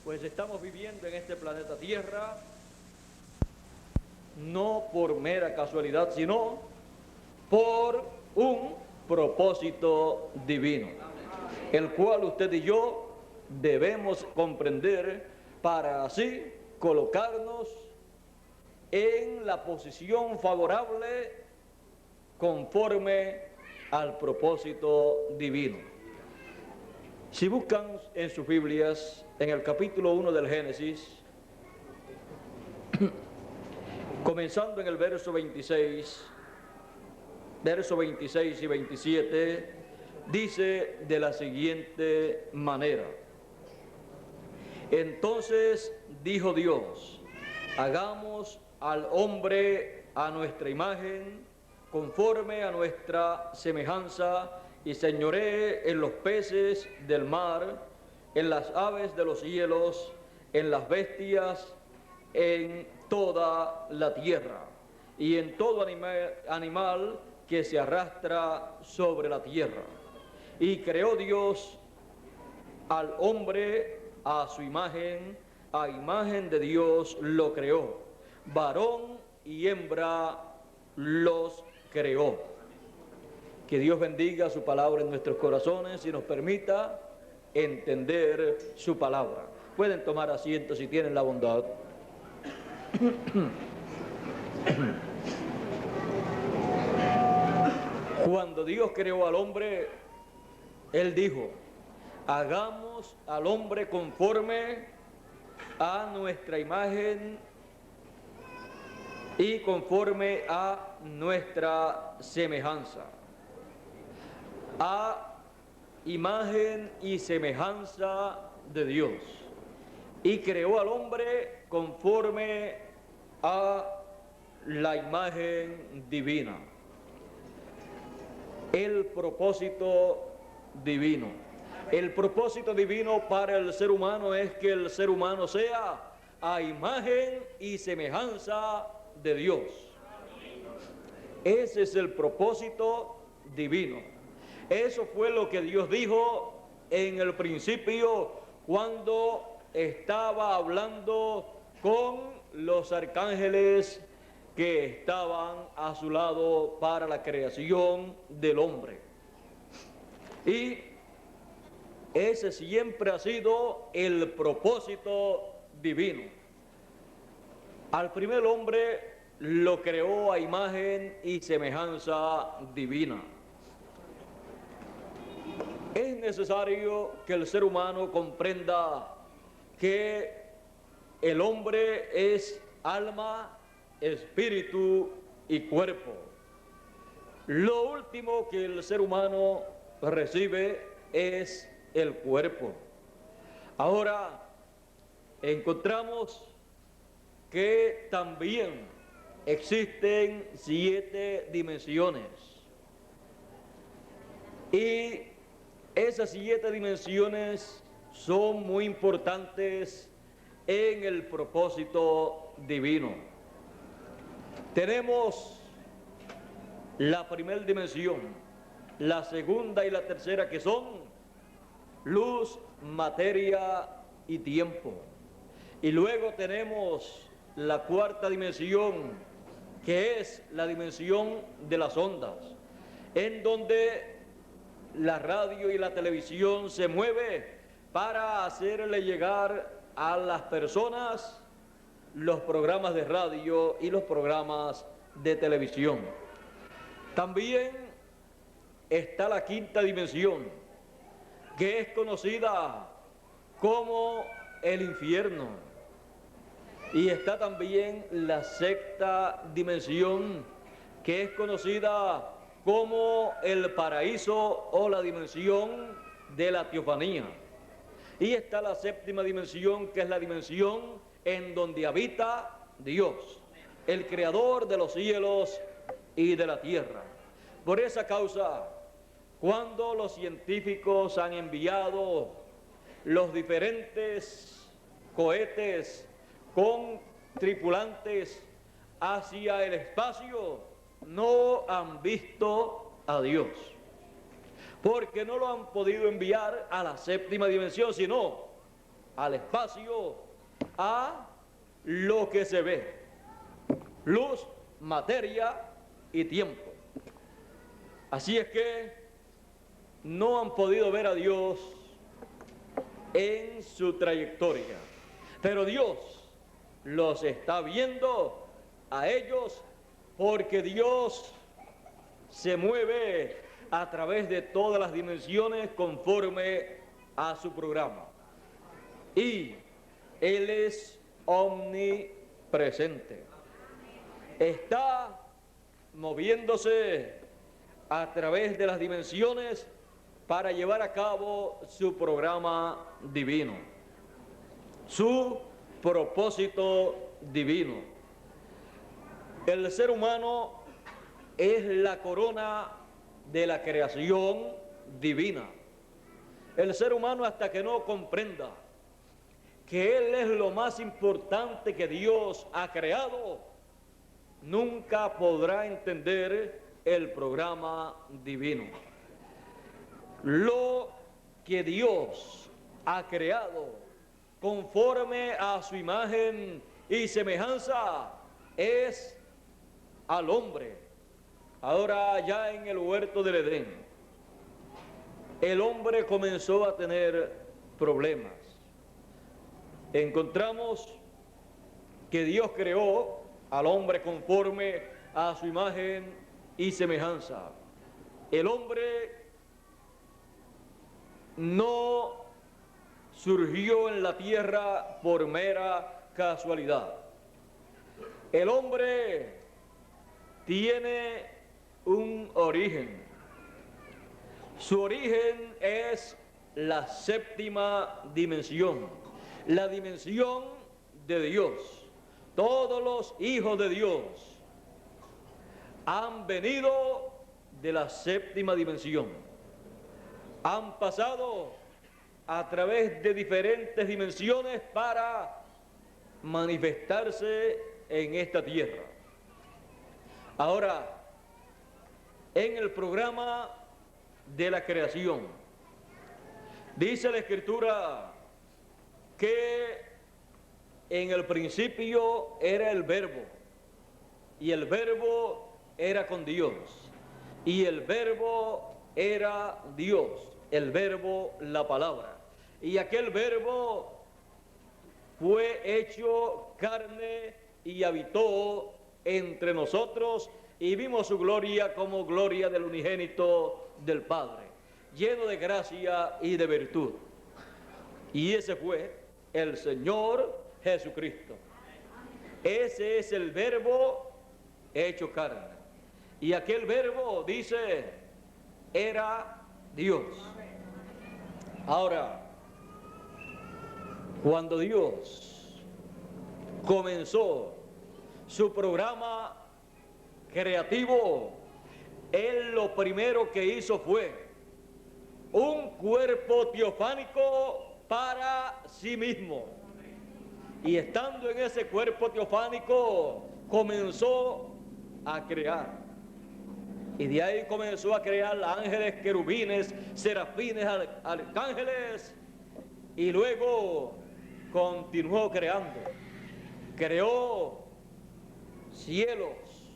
Pues estamos viviendo en este planeta Tierra no por mera casualidad, sino por un propósito divino, el cual usted y yo debemos comprender para así colocarnos en la posición favorable conforme al propósito divino. Si buscan en sus Biblias, en el capítulo 1 del Génesis, comenzando en el verso 26 y 27, dice de la siguiente manera: entonces dijo Dios, hagamos al hombre a nuestra imagen, conforme a nuestra semejanza, y señoree en los peces del mar, en las aves de los cielos, en las bestias, en toda la tierra, y en todo animal que se arrastra sobre la tierra. Y creó Dios al hombre a su imagen, a imagen de Dios lo creó, varón y hembra los creó. Que Dios bendiga su palabra en nuestros corazones y nos permita entender su palabra. Pueden tomar asiento si tienen la bondad. Cuando Dios creó al hombre, Él dijo, hagamos al hombre conforme a nuestra imagen y conforme a nuestra semejanza. A imagen y semejanza de Dios. Y creó al hombre conforme a la imagen divina. El propósito divino. El propósito divino para el ser humano es que el ser humano sea a imagen y semejanza de Dios. Ese es el propósito divino. Eso fue lo que Dios dijo en el principio cuando estaba hablando con los arcángeles que estaban a su lado para la creación del hombre. Y ese siempre ha sido el propósito divino. Al primer hombre lo creó a imagen y semejanza divina. Es necesario que el ser humano comprenda que el hombre es alma, espíritu y cuerpo. Lo último que el ser humano recibe es el cuerpo. Ahora encontramos que también existen 7 dimensiones. Y esas 7 dimensiones son muy importantes en el propósito divino. Tenemos la primera dimensión, la segunda y la tercera, que son luz, materia y tiempo. Y luego tenemos la cuarta dimensión, que es la dimensión de las ondas, en donde la radio y la televisión se mueve para hacerle llegar a las personas los programas de radio y los programas de televisión. También está la quinta dimensión, que es conocida como el infierno. Y está también la sexta dimensión, que es conocida como el paraíso o la dimensión de la teofanía. Y está la séptima dimensión, que es la dimensión en donde habita Dios, el creador de los cielos y de la tierra. Por esa causa, cuando los científicos han enviado los diferentes cohetes con tripulantes hacia el espacio, no han visto a Dios, porque no lo han podido enviar a la séptima dimensión, sino al espacio, a lo que se ve. Luz, materia y tiempo. Así es que no han podido ver a Dios en su trayectoria, pero Dios los está viendo a ellos, porque Dios se mueve a través de todas las dimensiones conforme a su programa. Y Él es omnipresente. Está moviéndose a través de las dimensiones para llevar a cabo su programa divino, su propósito divino. El ser humano es la corona de la creación divina. El ser humano, hasta que no comprenda que Él es lo más importante que Dios ha creado, nunca podrá entender el programa divino. Lo que Dios ha creado conforme a su imagen y semejanza es al hombre. Ahora, ya en el huerto del Edén, el hombre comenzó a tener problemas. Encontramos que Dios creó al hombre conforme a su imagen y semejanza. El hombre no surgió en la tierra por mera casualidad. El hombre tiene un origen. Su origen es la séptima dimensión, la dimensión de Dios. Todos los hijos de Dios han venido de la séptima dimensión. Han pasado a través de diferentes dimensiones para manifestarse en esta tierra. Ahora, en el programa de la creación, dice la Escritura que en el principio era el Verbo, y el Verbo era con Dios, y el Verbo era Dios, el Verbo, la palabra. Y aquel Verbo fue hecho carne y habitó entre nosotros, y vimos su gloria como gloria del unigénito del Padre, lleno de gracia y de virtud. Y ese fue el Señor Jesucristo. Ese es el Verbo hecho carne. Y aquel Verbo, dice, era Dios. Ahora, cuando Dios comenzó su programa creativo, Él lo primero que hizo fue un cuerpo teofánico para sí mismo. Y estando en ese cuerpo teofánico, comenzó a crear. Y de ahí comenzó a crear ángeles, querubines, serafines, arcángeles. Y luego continuó creando. Creó cielos,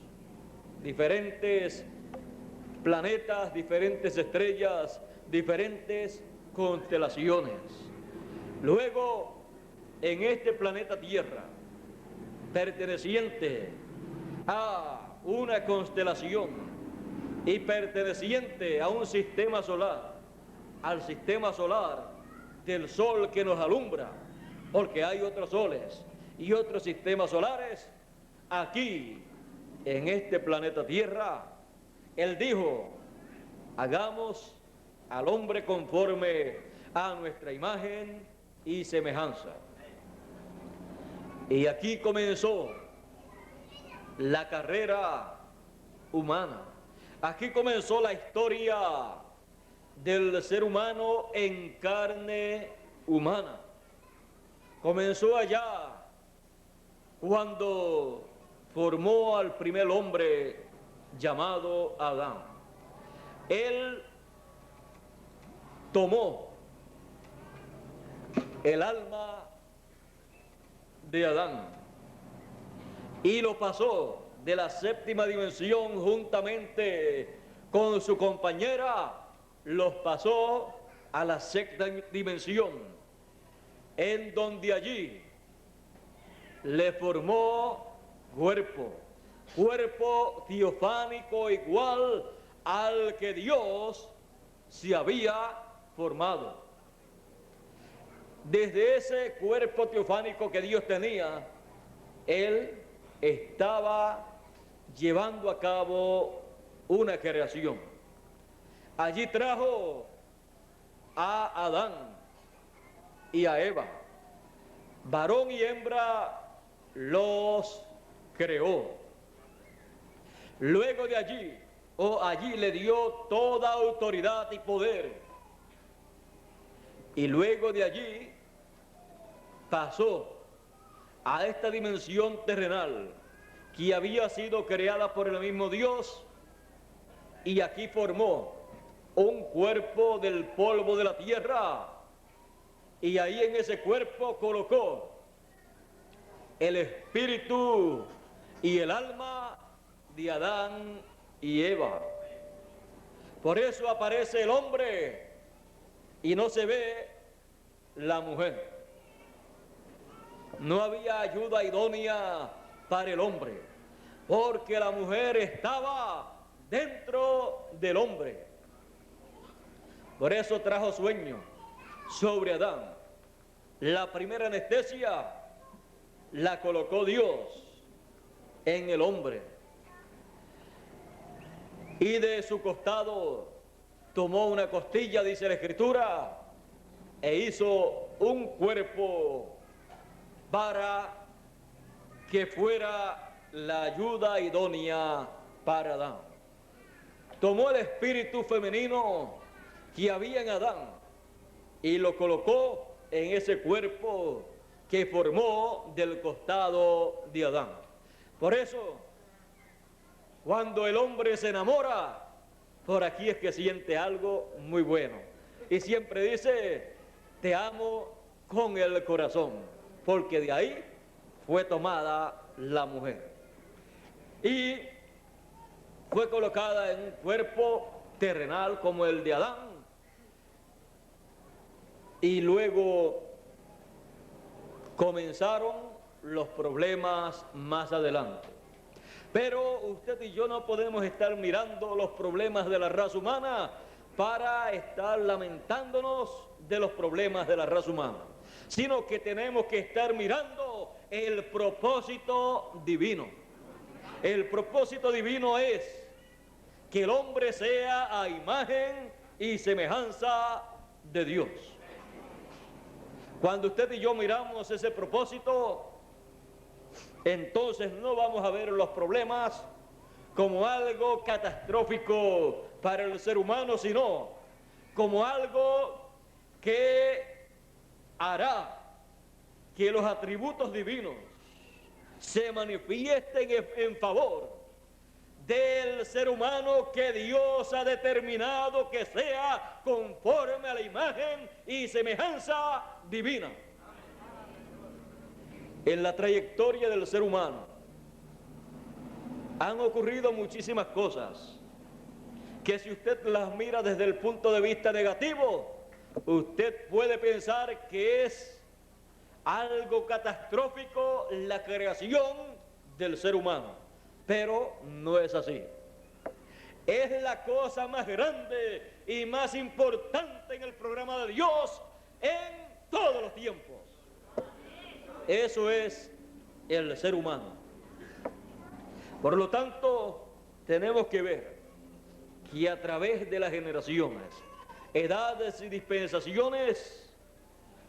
diferentes planetas, diferentes estrellas, diferentes constelaciones. Luego, en este planeta Tierra, perteneciente a una constelación y perteneciente a un sistema solar, al sistema solar del Sol que nos alumbra, porque hay otros soles y otros sistemas solares, aquí, en este planeta Tierra, Él dijo, hagamos al hombre conforme a nuestra imagen y semejanza. Y aquí comenzó la carrera humana. Aquí comenzó la historia del ser humano en carne humana. Comenzó allá cuando formó al primer hombre llamado Adán. Él tomó el alma de Adán y lo pasó de la séptima dimensión juntamente con su compañera, los pasó a la sexta dimensión, en donde allí le formó cuerpo teofánico igual al que Dios se había formado. Desde ese cuerpo teofánico que Dios tenía, Él estaba llevando a cabo una creación. Allí trajo a Adán y a Eva, varón y hembra los creó. Luego de allí, allí le dio toda autoridad y poder. Y luego de allí pasó a esta dimensión terrenal que había sido creada por el mismo Dios, y aquí formó un cuerpo del polvo de la tierra, y ahí en ese cuerpo colocó el espíritu y el alma de Adán y Eva. Por eso aparece el hombre y no se ve la mujer. No había ayuda idónea para el hombre, porque la mujer estaba dentro del hombre. Por eso trajo sueño sobre Adán. La primera anestesia la colocó Dios en el hombre, y de su costado tomó una costilla, dice la Escritura, e hizo un cuerpo para que fuera la ayuda idónea para Adán. Tomó el espíritu femenino que había en Adán y lo colocó en ese cuerpo que formó del costado de Adán. Por eso, cuando el hombre se enamora, por aquí es que siente algo muy bueno. Y siempre dice, te amo con el corazón, porque de ahí fue tomada la mujer. Y fue colocada en un cuerpo terrenal como el de Adán. Y luego comenzaron los problemas más adelante. Pero usted y yo no podemos estar mirando los problemas de la raza humana para estar lamentándonos de los problemas de la raza humana, sino que tenemos que estar mirando el propósito divino. El propósito divino es que el hombre sea a imagen y semejanza de Dios. Cuando usted y yo miramos ese propósito, entonces no vamos a ver los problemas como algo catastrófico para el ser humano, sino como algo que hará que los atributos divinos se manifiesten en favor del ser humano que Dios ha determinado que sea conforme a la imagen y semejanza divina. En la trayectoria del ser humano han ocurrido muchísimas cosas que, si usted las mira desde el punto de vista negativo, usted puede pensar que es algo catastrófico la creación del ser humano, pero no es así. Es la cosa más grande y más importante en el programa de Dios en todos los tiempos. Eso es el ser humano. Por lo tanto, tenemos que ver que a través de las generaciones, edades y dispensaciones,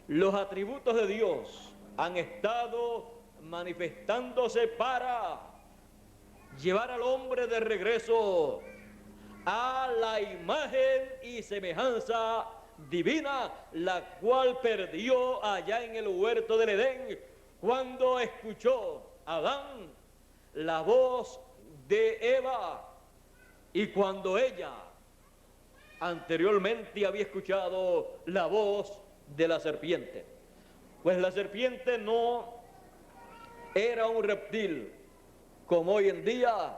los atributos de Dios han estado manifestándose para llevar al hombre de regreso a la imagen y semejanza divina, la cual perdió allá en el huerto del Edén, cuando escuchó Adán la voz de Eva, y cuando ella anteriormente había escuchado la voz de la serpiente. Pues la serpiente no era un reptil, como hoy en día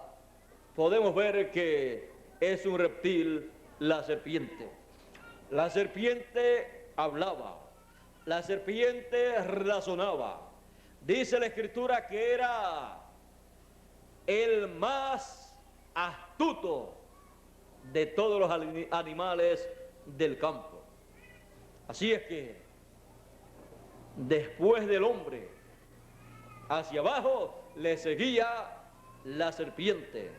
podemos ver que es un reptil la serpiente. La serpiente hablaba, la serpiente razonaba. Dice la Escritura que era el más astuto de todos los animales del campo. Así es que después del hombre, hacia abajo le seguía la serpiente.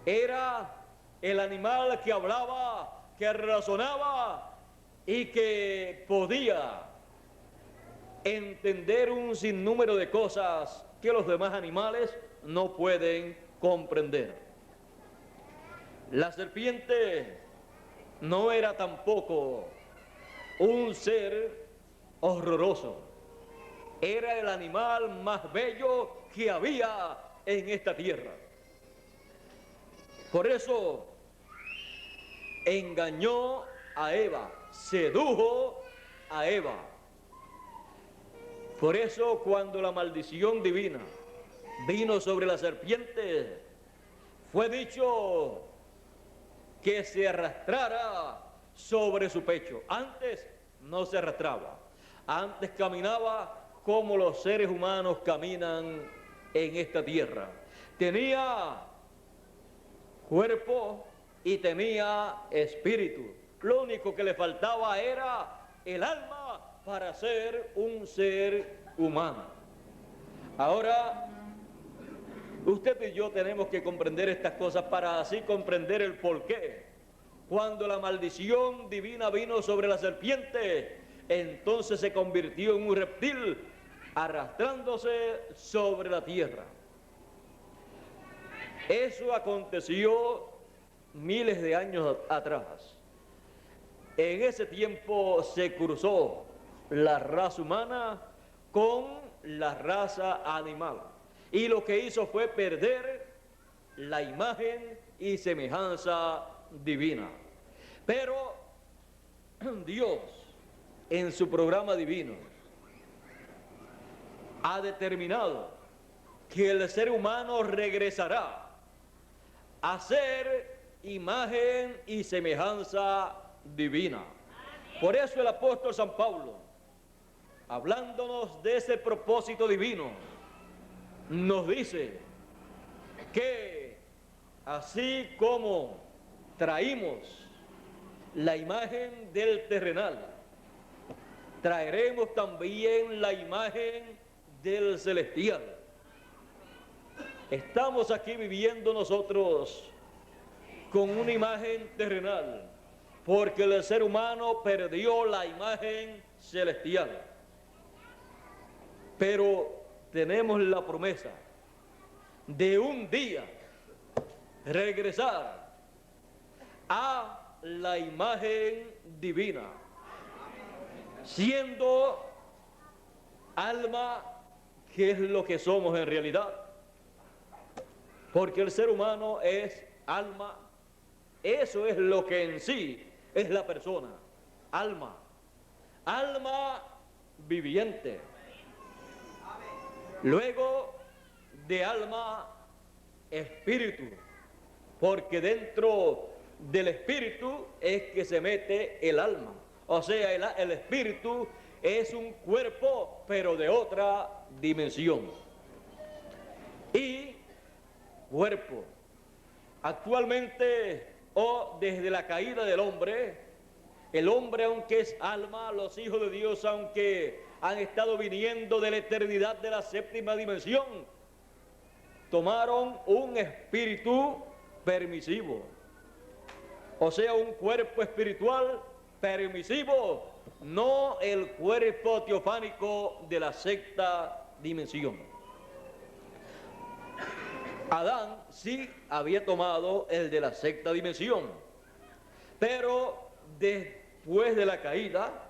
Era el animal que hablaba, que razonaba y que podía entender un sinnúmero de cosas que los demás animales no pueden comprender. La serpiente no era tampoco un ser horroroso. Era el animal más bello que había en esta tierra. Por eso engañó a Eva, sedujo a Eva. Por eso cuando la maldición divina vino sobre la serpiente, fue dicho que se arrastrara sobre su pecho. Antes no se arrastraba, antes caminaba como los seres humanos caminan en esta tierra. Tenía cuerpo y tenía espíritu. Lo único que le faltaba era el alma para ser un ser humano. Ahora, usted y yo tenemos que comprender estas cosas para así comprender el porqué. Cuando la maldición divina vino sobre la serpiente, entonces se convirtió en un reptil arrastrándose sobre la tierra. Eso aconteció miles de años atrás. En ese tiempo se cruzó la raza humana con la raza animal. Y lo que hizo fue perder la imagen y semejanza divina. Pero Dios, en su programa divino, ha determinado que el ser humano regresará a ser imagen y semejanza divina. Por eso el apóstol San Pablo, hablándonos de ese propósito divino, nos dice que así como traímos la imagen del terrenal, traeremos también la imagen del celestial. Estamos aquí viviendo nosotros con una imagen terrenal, porque el ser humano perdió la imagen celestial. Pero tenemos la promesa de un día regresar a la imagen divina, siendo alma, que es lo que somos en realidad. Porque el ser humano es alma, eso es lo que en sí es la persona, alma, alma viviente. Luego de alma, espíritu, porque dentro del espíritu es que se mete el alma. O sea, el espíritu es un cuerpo, pero de otra dimensión. Y cuerpo. Actualmente, o desde la caída del hombre, el hombre, aunque es alma, los hijos de Dios, aunque han estado viniendo de la eternidad de la séptima dimensión, tomaron un espíritu permisivo, o sea, un cuerpo espiritual permisivo, no el cuerpo teofánico de la sexta dimensión. Adán sí había tomado el de la sexta dimensión, pero después de la caída,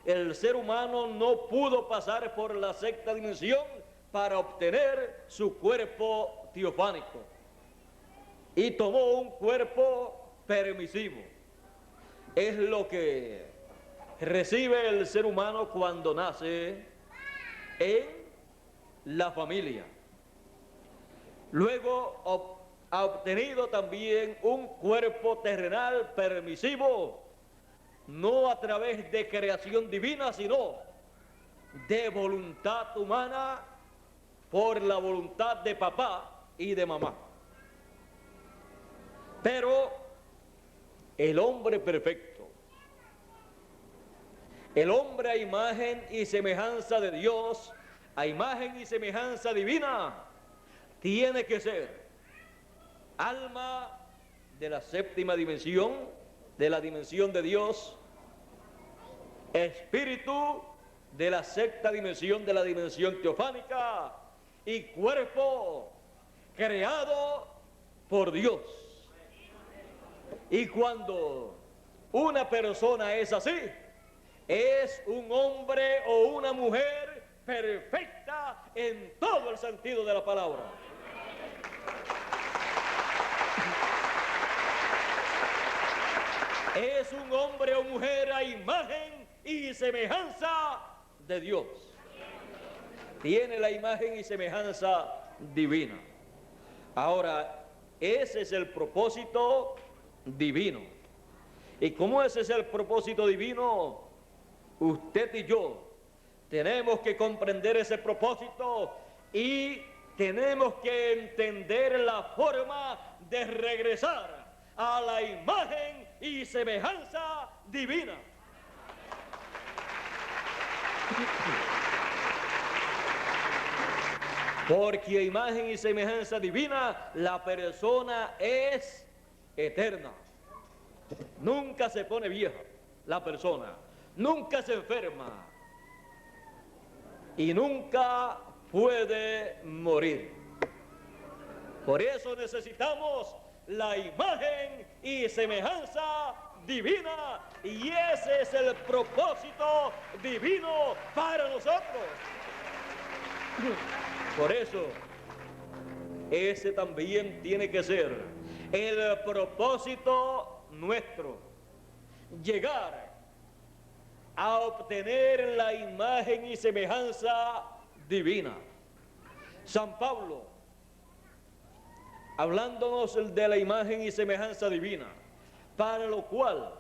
el ser humano no pudo pasar por la sexta dimensión para obtener su cuerpo teofánico, y tomó un cuerpo permisivo. Es lo que recibe el ser humano cuando nace en la familia. Luego ha obtenido también un cuerpo terrenal permisivo, no a través de creación divina, sino de voluntad humana por la voluntad de papá y de mamá. Pero el hombre perfecto, el hombre a imagen y semejanza de Dios, a imagen y semejanza divina, tiene que ser alma de la séptima dimensión, de la dimensión de Dios, espíritu de la sexta dimensión, de la dimensión teofánica, y cuerpo creado por Dios. Y cuando una persona es así, es un hombre o una mujer perfecta en todo el sentido de la palabra. Es un hombre o mujer a imagen y semejanza de Dios. Tiene la imagen y semejanza divina. Ahora, ese es el propósito divino. ¿Y cómo ese es el propósito divino? Usted y yo tenemos que comprender ese propósito y tenemos que entender la forma de regresar a la imagen y semejanza divina. Porque a imagen y semejanza divina la persona es eterna. Nunca se pone vieja la persona, nunca se enferma y nunca puede morir. Por eso necesitamos la imagen y semejanza divina, y ese es el propósito divino para nosotros. Por eso, ese también tiene que ser el propósito nuestro, llegar a obtener la imagen y semejanza divina. San Pablo, hablándonos de la imagen y semejanza divina, para lo cual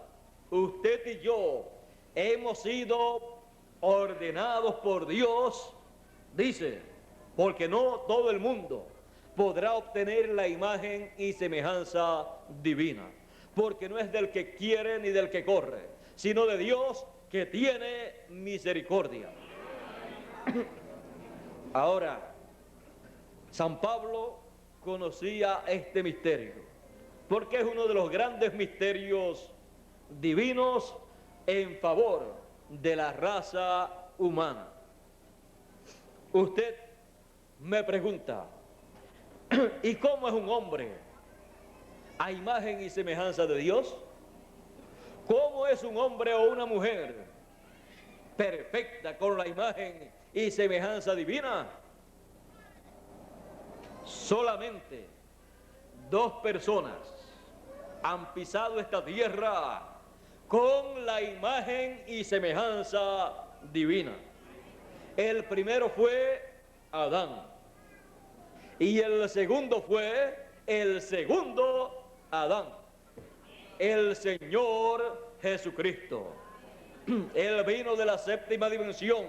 usted y yo hemos sido ordenados por Dios, dice, porque no todo el mundo podrá obtener la imagen y semejanza divina, porque no es del que quiere ni del que corre, sino de Dios que tiene misericordia. Ahora, San Pablo conocía este misterio, porque es uno de los grandes misterios divinos en favor de la raza humana. Usted me pregunta, ¿y cómo es un hombre a imagen y semejanza de Dios? ¿Cómo es un hombre o una mujer perfecta con la imagen y semejanza divina? Solamente dos personas han pisado esta tierra con la imagen y semejanza divina. El primero fue Adán y el segundo fue el segundo Adán, el Señor Jesucristo. Él vino de la séptima dimensión,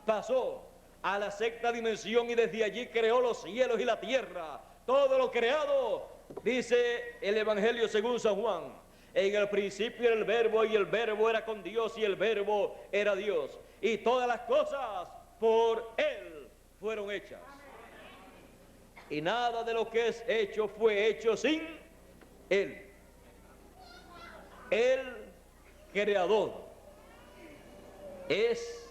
pasó a la sexta dimensión y desde allí creó los cielos y la tierra, todo lo creado. Dice el Evangelio según San Juan, en el principio era el Verbo y el Verbo era con Dios y el Verbo era Dios, y todas las cosas por Él fueron hechas. Y nada de lo que es hecho fue hecho sin Él. El creador es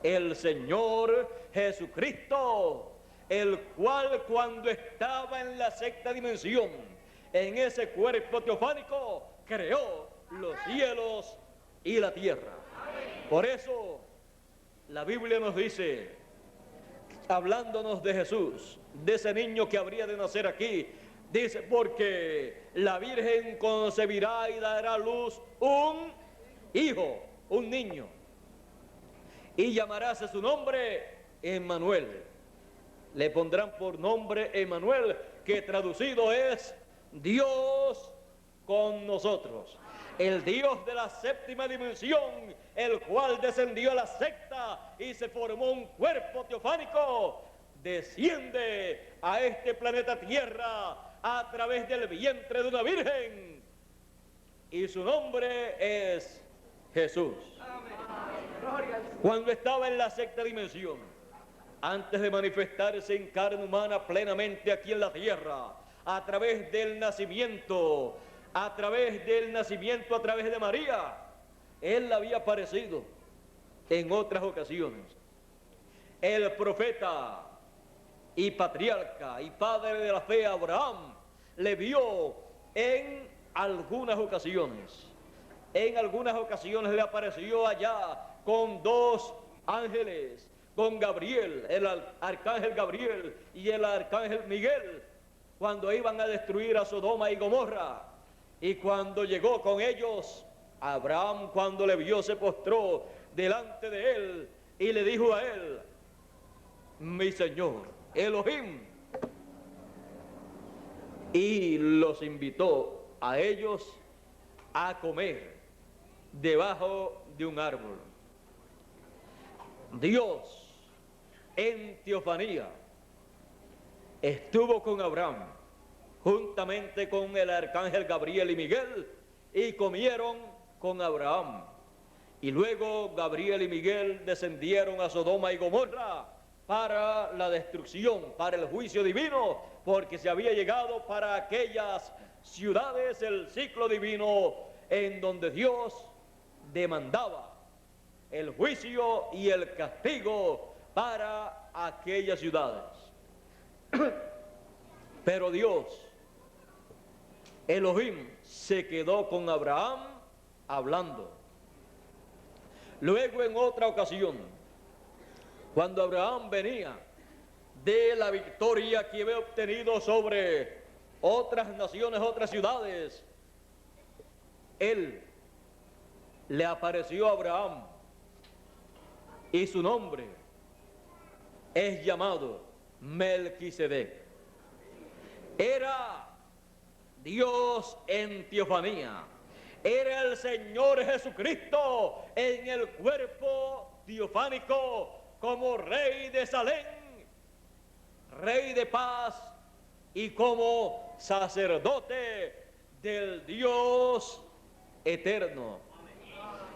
el Señor Jesucristo, el cual cuando estaba en la sexta dimensión, en ese cuerpo teofánico, creó los cielos y la tierra. Por eso la Biblia nos dice, hablándonos de Jesús, de ese niño que habría de nacer aquí, dice, porque la Virgen concebirá y dará a luz un hijo, un niño, y llamarás a su nombre Emmanuel. Le pondrán por nombre Emmanuel, que traducido es Dios con nosotros. El Dios de la séptima dimensión, el cual descendió a la sexta y se formó un cuerpo teofánico, desciende a este planeta Tierra a través del vientre de una virgen, y su nombre es Jesús. Cuando estaba en la sexta dimensión, antes de manifestarse en carne humana plenamente aquí en la tierra, a través del nacimiento, a través de María, Él había aparecido en otras ocasiones. El profeta y patriarca y padre de la fe Abraham le vio en algunas ocasiones. En algunas ocasiones le apareció allá con dos ángeles, con Gabriel, el arcángel Gabriel y el arcángel Miguel, cuando iban a destruir a Sodoma y Gomorra. Y cuando llegó con ellos, Abraham, cuando le vio, se postró delante de él y le dijo a él: mi Señor, Elohim. Y los invitó a ellos a comer debajo de un árbol. Dios en teofanía estuvo con Abraham juntamente con el arcángel Gabriel y Miguel, y comieron con Abraham. Y luego Gabriel y Miguel descendieron a Sodoma y Gomorra para la destrucción, para el juicio divino, porque se había llegado para aquellas ciudades el ciclo divino en donde Dios demandaba el juicio y el castigo para aquellas ciudades. Pero Dios, Elohim, se quedó con Abraham hablando. Luego, en otra ocasión, cuando Abraham venía de la victoria que había obtenido sobre otras naciones, otras ciudades, él le apareció a Abraham y su nombre es llamado Melquisedec. Era Dios en teofanía, era el Señor Jesucristo en el cuerpo teofánico como Rey de Salem, Rey de paz, y como sacerdote del Dios eterno,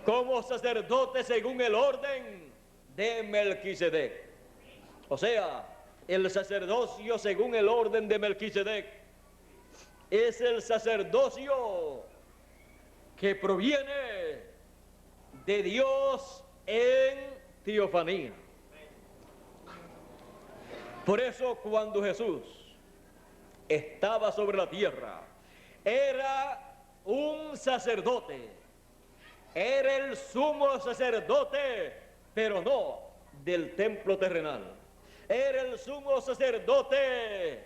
como sacerdote según el orden de Melquisedec. O sea, el sacerdocio según el orden de Melquisedec es el sacerdocio que proviene de Dios en teofanía. Por eso, cuando Jesús estaba sobre la tierra, era un sacerdote, era el sumo sacerdote, pero no del templo terrenal. Era el sumo sacerdote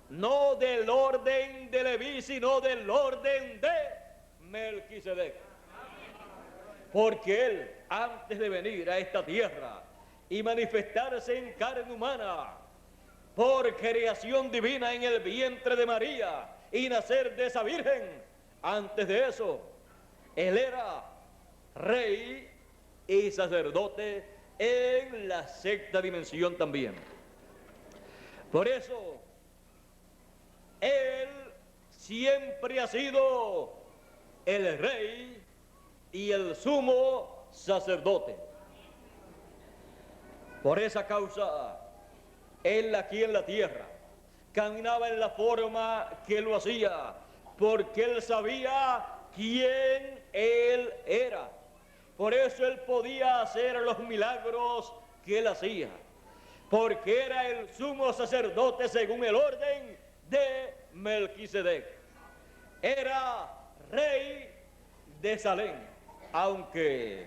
no del orden de Leví, sino del orden de Melquisedec. Porque él, antes de venir a esta tierra y manifestarse en carne humana, por creación divina en el vientre de María y nacer de esa virgen, antes de eso, él era rey y sacerdote en la sexta dimensión también. Por eso, él siempre ha sido el rey y el sumo sacerdote. Por esa causa, él aquí en la tierra caminaba en la forma que lo hacía, porque él sabía quién él era. Por eso él podía hacer los milagros que él hacía, porque era el sumo sacerdote según el orden de Melquisedec. Era rey de Salem, aunque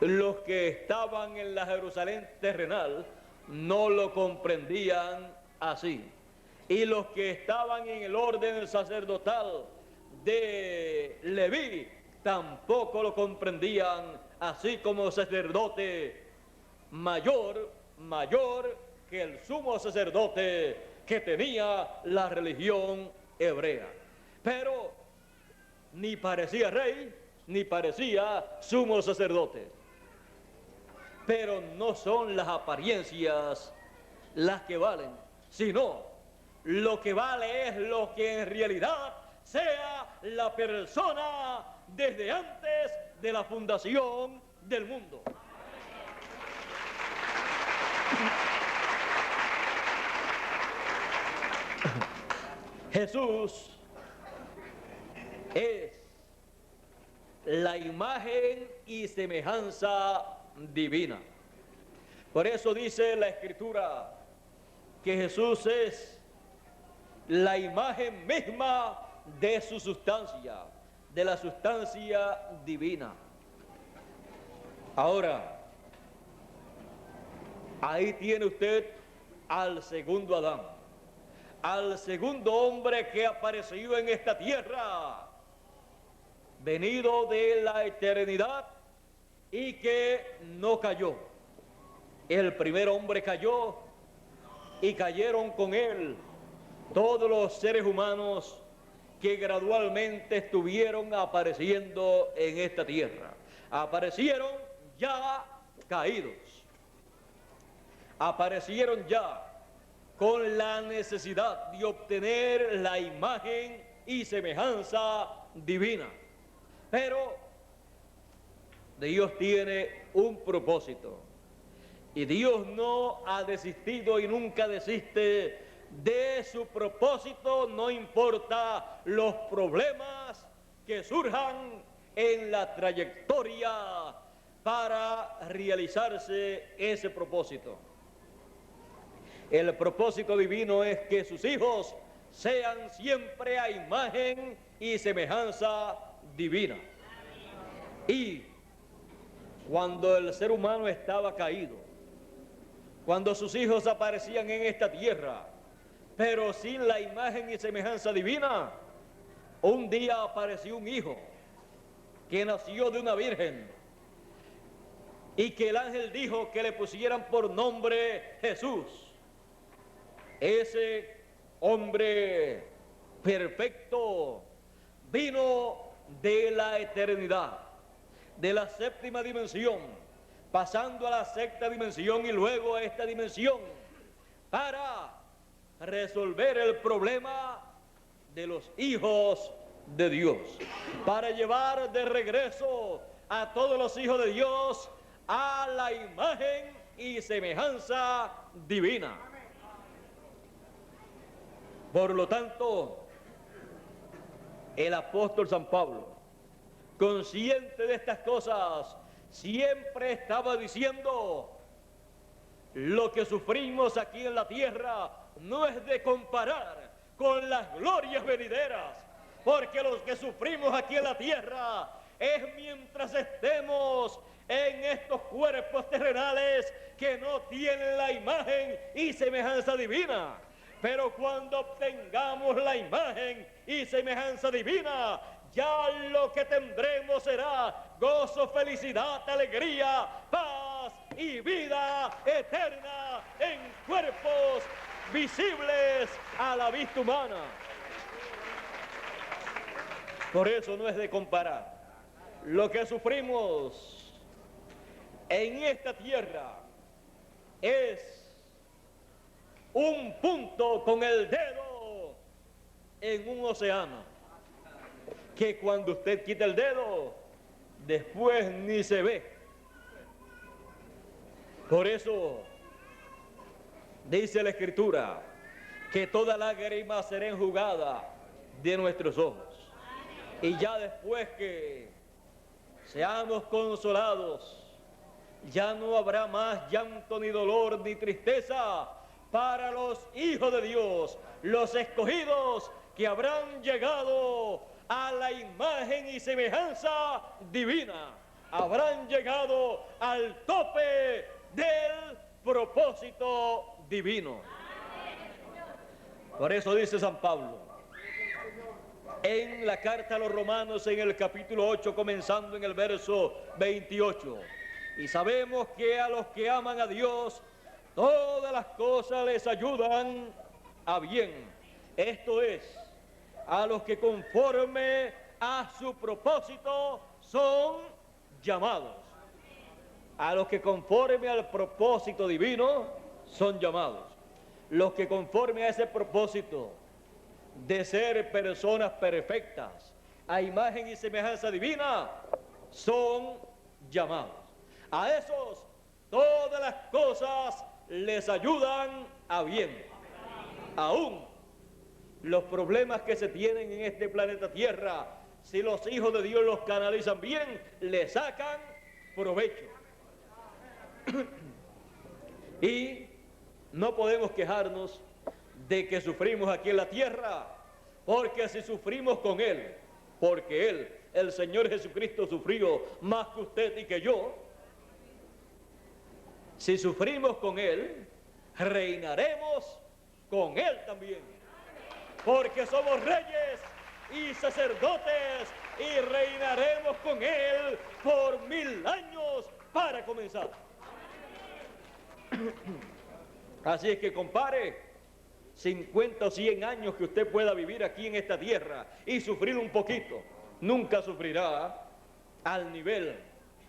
los que estaban en la Jerusalén terrenal no lo comprendían así, y los que estaban en el orden sacerdotal de Leví tampoco lo comprendían así como sacerdote mayor que el sumo sacerdote que tenía la religión hebrea. Pero ni parecía rey, ni parecía sumo sacerdote. Pero no son las apariencias las que valen, sino lo que vale es lo que en realidad sea la persona desde antes de la fundación del mundo. Jesús es la imagen y semejanza divina. Por eso dice la Escritura que Jesús es la imagen misma de su sustancia, de la sustancia divina. Ahora, ahí tiene usted al segundo Adán, al segundo hombre que apareció en esta tierra, venido de la eternidad y que no cayó. El primer hombre cayó y cayeron con él todos los seres humanos que gradualmente estuvieron apareciendo en esta tierra. Aparecieron ya caídos, aparecieron ya con la necesidad de obtener la imagen y semejanza divina. Pero Dios tiene un propósito y Dios no ha desistido y nunca desiste de su propósito, no importa los problemas que surjan en la trayectoria para realizarse ese propósito. El propósito divino es que sus hijos sean siempre a imagen y semejanza divina. Y cuando el ser humano estaba caído, cuando sus hijos aparecían en esta tierra, pero sin la imagen y semejanza divina, un día apareció un hijo que nació de una virgen y que el ángel dijo que le pusieran por nombre Jesús. Ese hombre perfecto vino de la eternidad, de la séptima dimensión, pasando a la sexta dimensión y luego a esta dimensión, para resolver el problema de los hijos de Dios, para llevar de regreso a todos los hijos de Dios a la imagen y semejanza divina. Por lo tanto, el apóstol San Pablo, consciente de estas cosas, siempre estaba diciendo: lo que sufrimos aquí en la tierra no es de comparar con las glorias venideras, porque lo que sufrimos aquí en la tierra es mientras estemos en estos cuerpos terrenales que no tienen la imagen y semejanza divina. Pero cuando obtengamos la imagen y semejanza divina, ya lo que tendremos será gozo, felicidad, alegría, paz y vida eterna en cuerpos visibles a la vista humana. Por eso no es de comparar. Lo que sufrimos en esta tierra es un punto con el dedo en un océano, que cuando usted quita el dedo, después ni se ve. Por eso dice la Escritura que toda lágrima será enjugada de nuestros ojos. Y ya después que seamos consolados, ya no habrá más llanto, ni dolor, ni tristeza para los hijos de Dios, los escogidos que habrán llegado a la imagen y semejanza divina, habrán llegado al tope del propósito divino. Por eso dice San Pablo en la carta a los Romanos, en el capítulo 8, comenzando en el verso 28. Y sabemos que a los que aman a Dios, todas las cosas les ayudan a bien. Esto es, a los que conforme a su propósito son llamados. A los que conforme al propósito divino son llamados. Los que conforme a ese propósito de ser personas perfectas, a imagen y semejanza divina, son llamados. A esos todas las cosas les ayudan a bien. Aún los problemas que se tienen en este planeta Tierra, si los hijos de Dios los canalizan bien, le sacan provecho. Y no podemos quejarnos de que sufrimos aquí en la tierra, porque si sufrimos con Él, porque Él, el Señor Jesucristo, sufrió más que usted y que yo, si sufrimos con Él, reinaremos con Él también, porque somos reyes y sacerdotes y reinaremos con Él por 1000 años para comenzar. Así es que compare 50 o 100 años que usted pueda vivir aquí en esta tierra y sufrir un poquito, nunca sufrirá al nivel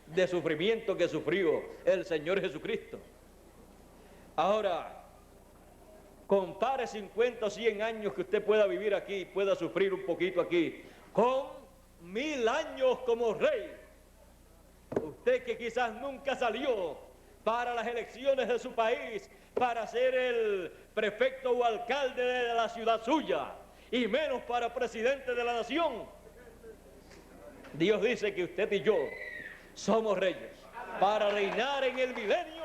de sufrimiento que sufrió el Señor Jesucristo. Ahora, compare 50 o 100 años que usted pueda vivir aquí, pueda sufrir un poquito aquí, con 1000 años como rey. Usted que quizás nunca salió para las elecciones de su país, para ser el prefecto o alcalde de la ciudad suya, y menos para presidente de la nación. Dios dice que usted y yo somos reyes para reinar en el milenio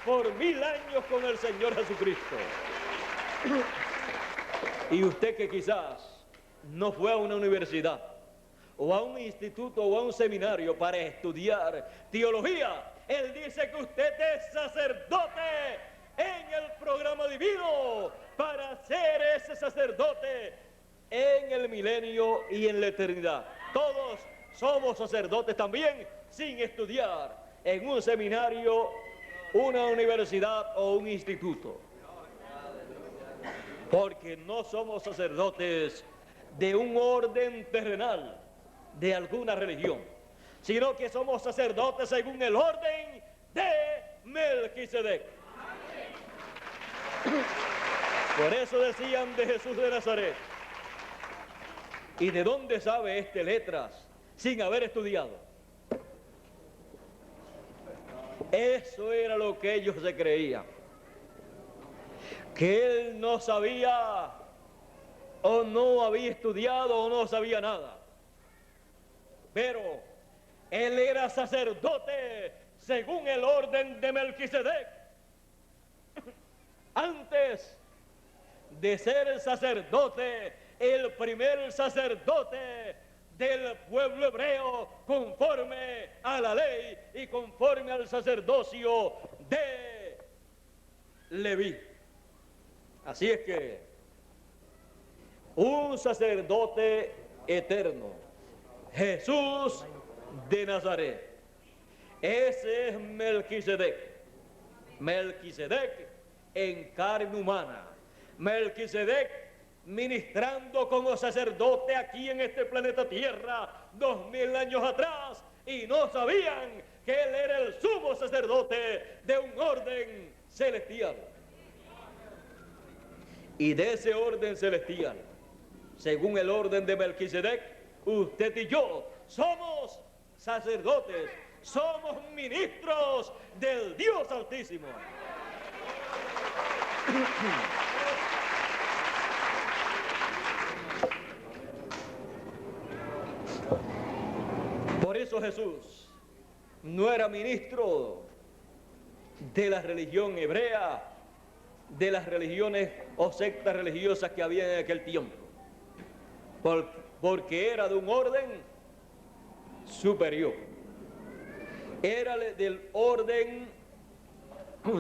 por 1000 años con el Señor Jesucristo. Y usted que quizás no fue a una universidad o a un instituto o a un seminario para estudiar teología, Él dice que usted es sacerdote en el programa divino para ser ese sacerdote en el milenio y en la eternidad. Todos somos sacerdotes también sin estudiar en un seminario, una universidad o un instituto. Porque no somos sacerdotes de un orden terrenal, de alguna religión, sino que somos sacerdotes según el orden de Melquisedec. Por eso decían de Jesús de Nazaret. ¿Y de dónde sabe este letras sin haber estudiado? Eso era lo que ellos se creían, que él no sabía o no había estudiado o no sabía nada. Pero él era sacerdote según el orden de Melquisedec. Antes de ser el sacerdote, el primer sacerdote del pueblo hebreo conforme a la ley y conforme al sacerdocio de Leví. Así es que un sacerdote eterno, Jesús de Nazaret, ese es Melquisedec. Melquisedec en carne humana. Melquisedec ministrando como sacerdote aquí en este planeta Tierra 2000 años atrás, y no sabían que él era el sumo sacerdote de un orden celestial. Y de ese orden celestial, según el orden de Melquisedec, usted y yo somos sacerdotes, somos ministros del Dios Altísimo. Por eso Jesús no era ministro de la religión hebrea, de las religiones o sectas religiosas que había en aquel tiempo, porque era de un orden superior, era del orden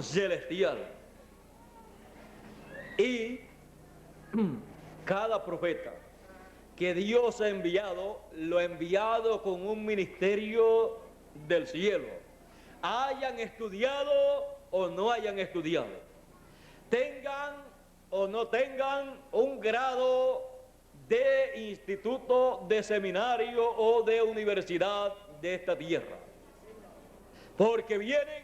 celestial. Y cada profeta, que Dios ha enviado, lo ha enviado con un ministerio del cielo. Hayan estudiado o no hayan estudiado, tengan o no tengan un grado de instituto, de seminario o de universidad de esta tierra, porque vienen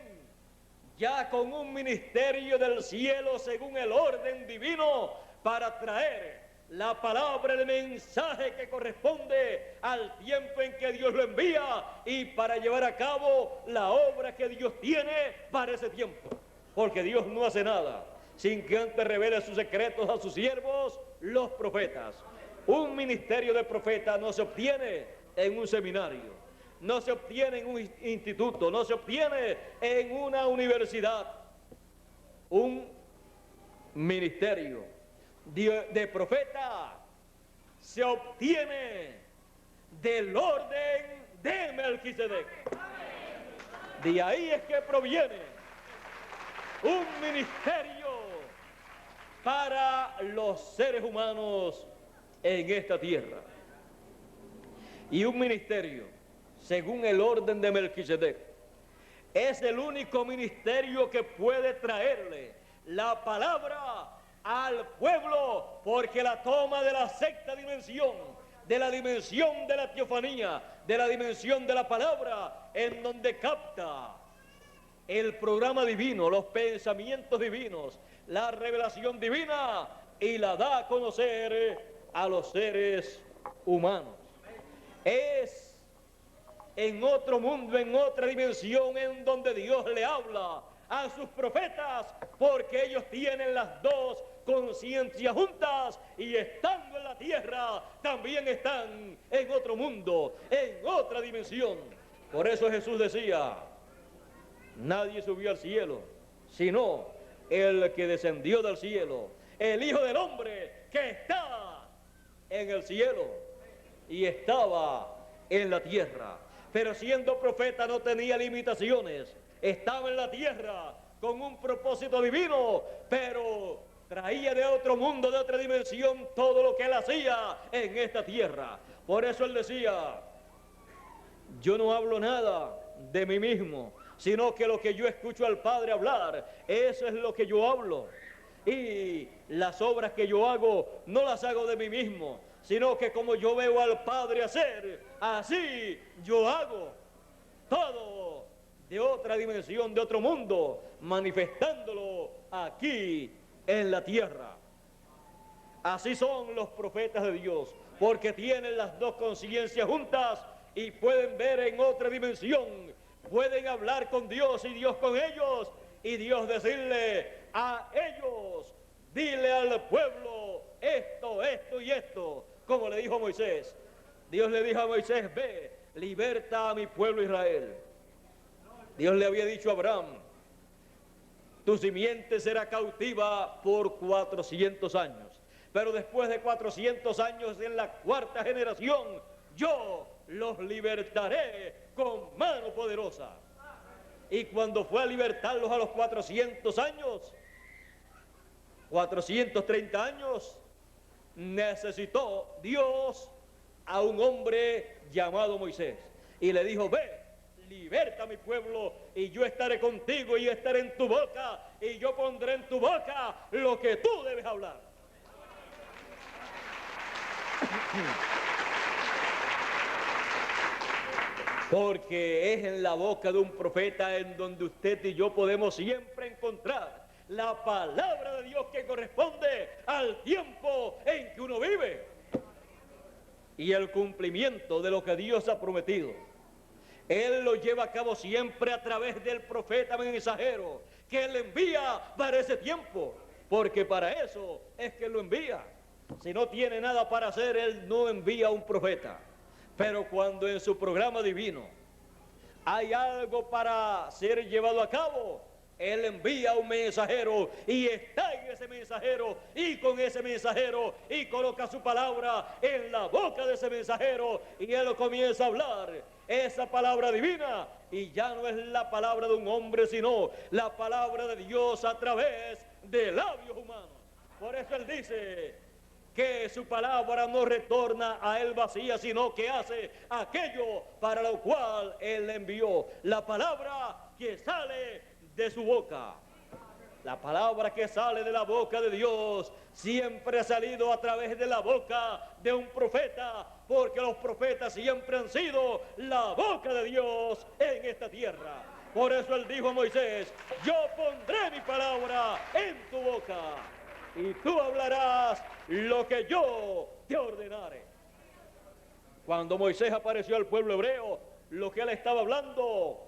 ya con un ministerio del cielo según el orden divino para traer la palabra, el mensaje que corresponde al tiempo en que Dios lo envía y para llevar a cabo la obra que Dios tiene para ese tiempo, porque Dios no hace nada sin que antes revele sus secretos a sus siervos, los profetas. Un ministerio de profeta no se obtiene en un seminario, no se obtiene en un instituto, no se obtiene en una universidad. Un ministerio de profeta se obtiene del orden de Melquisedec. De ahí es que proviene un ministerio para los seres humanos en esta tierra. Y un ministerio según el orden de Melquisedec es el único ministerio que puede traerle la palabra al pueblo, porque la toma de la sexta dimensión, de la dimensión de la teofanía, de la dimensión de la palabra, en donde capta el programa divino, los pensamientos divinos, la revelación divina, y la da a conocer a los seres humanos. Es en otro mundo, en otra dimensión, en donde Dios le habla a sus profetas, porque ellos tienen las dos conciencias juntas, y estando en la tierra también están en otro mundo, en otra dimensión. Por eso Jesús decía: nadie subió al cielo sino el que descendió del cielo, el Hijo del Hombre, que está en el cielo y estaba en la tierra. Pero siendo profeta no tenía limitaciones, estaba en la tierra con un propósito divino, pero traía de otro mundo, de otra dimensión, todo lo que él hacía en esta tierra. Por eso él decía: yo no hablo nada de mí mismo, sino que lo que yo escucho al Padre hablar, eso es lo que yo hablo. Y las obras que yo hago, no las hago de mí mismo, sino que como yo veo al Padre hacer, así yo hago. Todo de otra dimensión, de otro mundo, manifestándolo aquí en la tierra. Así son los profetas de Dios, porque tienen las dos conciencias juntas y pueden ver en otra dimensión, pueden hablar con Dios y Dios con ellos, y Dios decirle a ellos: dile al pueblo esto, esto y esto, como le dijo a Moisés. Dios le dijo a Moisés: ve, liberta a mi pueblo Israel. Dios le había dicho a Abraham: tu simiente será cautiva por 400 años, pero después de 400 años, en la cuarta generación, yo los libertaré con mano poderosa. Y cuando fue a libertarlos a los 400 años, 430 años, necesitó Dios a un hombre llamado Moisés, y le dijo: ve, liberta a mi pueblo, y yo estaré contigo, y estaré en tu boca, y yo pondré en tu boca lo que tú debes hablar. Porque es en la boca de un profeta en donde usted y yo podemos siempre encontrar la palabra de Dios que corresponde al tiempo en que uno vive y el cumplimiento de lo que Dios ha prometido. Él lo lleva a cabo siempre a través del profeta mensajero que Él envía para ese tiempo, porque para eso es que lo envía. Si no tiene nada para hacer, Él no envía a un profeta. Pero cuando en su programa divino hay algo para ser llevado a cabo, Él envía un mensajero, y está en ese mensajero, y con ese mensajero, y coloca su palabra en la boca de ese mensajero, y Él comienza a hablar esa palabra divina, y ya no es la palabra de un hombre, sino la palabra de Dios a través de labios humanos. Por eso Él dice: que su palabra no retorna a él vacía, sino que hace aquello para lo cual él le envió. La palabra que sale de su boca. La palabra que sale de la boca de Dios siempre ha salido a través de la boca de un profeta, porque los profetas siempre han sido la boca de Dios en esta tierra. Por eso él dijo a Moisés: yo pondré mi palabra en tu boca y tú hablarás lo que yo te ordenare. Cuando Moisés apareció al pueblo hebreo, lo que él estaba hablando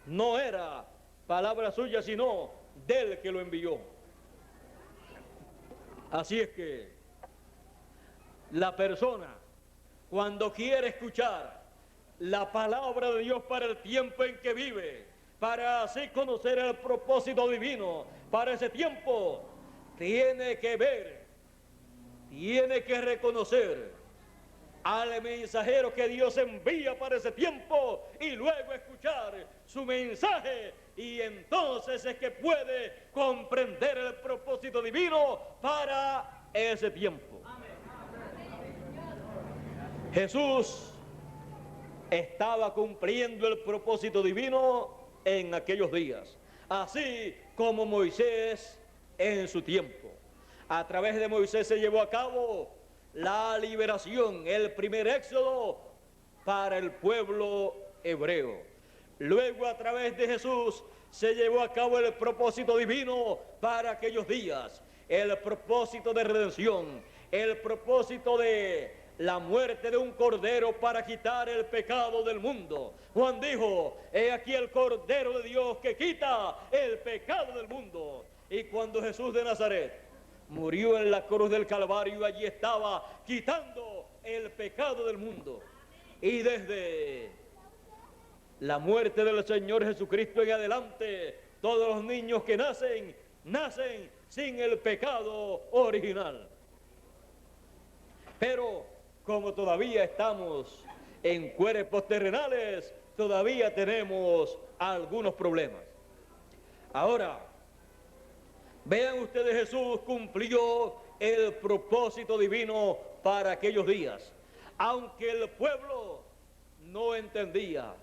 no era palabra suya, sino del que lo envió. Así es que la persona, cuando quiere escuchar la palabra de Dios para el tiempo en que vive, para así conocer el propósito divino para ese tiempo, tiene que ver, tiene que reconocer al mensajero que Dios envía para ese tiempo y luego escuchar su mensaje, y entonces es que puede comprender el propósito divino para ese tiempo. Jesús estaba cumpliendo el propósito divino en aquellos días, así como Moisés en su tiempo. A través de Moisés se llevó a cabo la liberación, el primer éxodo para el pueblo hebreo. Luego, a través de Jesús, se llevó a cabo el propósito divino para aquellos días, el propósito de redención, el propósito de la muerte de un cordero para quitar el pecado del mundo. Juan dijo: he aquí el Cordero de Dios que quita el pecado del mundo. Y cuando Jesús de Nazaret murió en la cruz del Calvario, allí estaba quitando el pecado del mundo. Y desde la muerte del Señor Jesucristo en adelante, todos los niños que nacen sin el pecado original. Pero como todavía estamos en cuerpos terrenales, todavía tenemos algunos problemas. Ahora, vean ustedes, Jesús cumplió el propósito divino para aquellos días. Aunque el pueblo no entendía,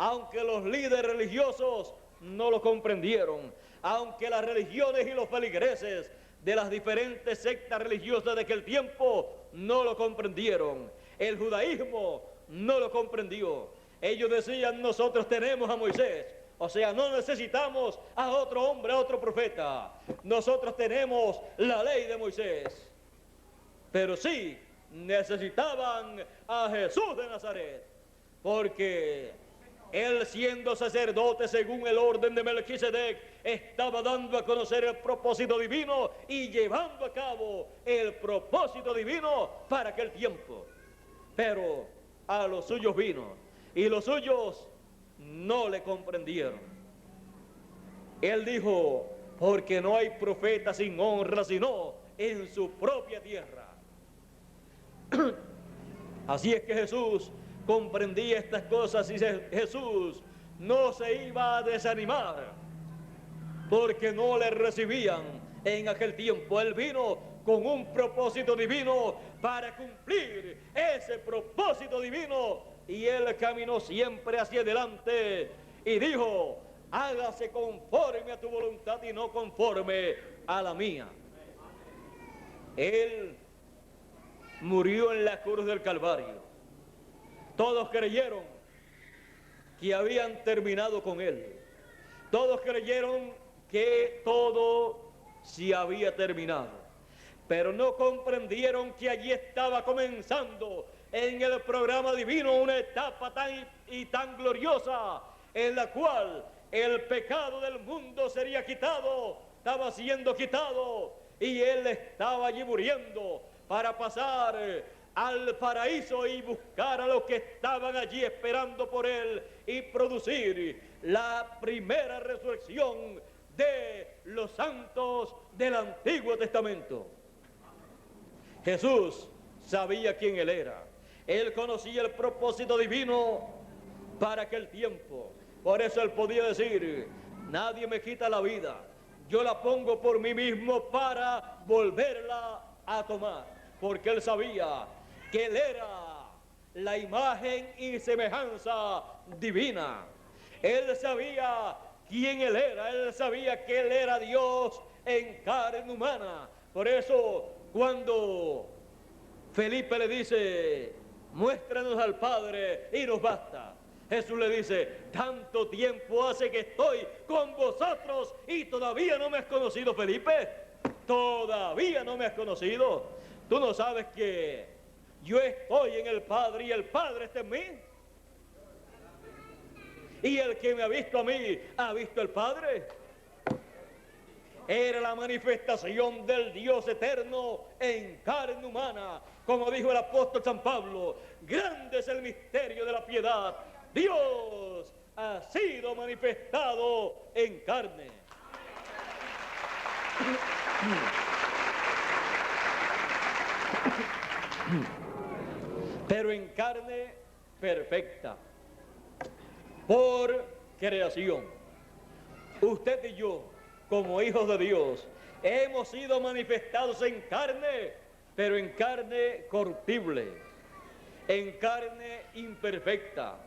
aunque los líderes religiosos no lo comprendieron, aunque las religiones y los feligreses de las diferentes sectas religiosas de aquel tiempo no lo comprendieron, el judaísmo no lo comprendió. Ellos decían: nosotros tenemos a Moisés, o sea, no necesitamos a otro hombre, a otro profeta. Nosotros tenemos la ley de Moisés. Pero sí necesitaban a Jesús de Nazaret, porque él, siendo sacerdote según el orden de Melquisedec, estaba dando a conocer el propósito divino y llevando a cabo el propósito divino para aquel tiempo. Pero a los suyos vino y los suyos no le comprendieron. Él dijo: porque no hay profeta sin honra sino en su propia tierra. Así es que Jesús comprendía estas cosas y Jesús no se iba a desanimar porque no le recibían en aquel tiempo. Él vino con un propósito divino para cumplir ese propósito divino, y él caminó siempre hacia adelante y dijo: hágase conforme a tu voluntad y no conforme a la mía. Él murió en la cruz del Calvario. Todos creyeron que habían terminado con él. Todos creyeron que todo se había terminado. Pero no comprendieron que allí estaba comenzando en el programa divino una etapa tan gloriosa, en la cual el pecado del mundo sería quitado, estaba siendo quitado, y él estaba allí muriendo para pasar al paraíso y buscar a los que estaban allí esperando por él y producir la primera resurrección de los santos del Antiguo Testamento. Jesús sabía quién él era. Él conocía el propósito divino para aquel tiempo. Por eso él podía decir: nadie me quita la vida, yo la pongo por mí mismo para volverla a tomar. porque él sabía que él era la imagen y semejanza divina. Él sabía quién él era, él sabía que él era Dios en carne humana. Por eso, cuando Felipe le dice, muéstranos al Padre y nos basta, Jesús le dice, tanto tiempo hace que estoy con vosotros y todavía no me has conocido, Felipe. Todavía no me has conocido. Tú no sabes que yo estoy en el Padre y el Padre está en mí. Y el que me ha visto a mí, ha visto al Padre. Era la manifestación del Dios eterno en carne humana. Como dijo el apóstol San Pablo, grande es el misterio de la piedad. Dios ha sido manifestado en carne. Pero en carne perfecta, por creación. Usted y yo, como hijos de Dios, hemos sido manifestados en carne, pero en carne corruptible, en carne imperfecta.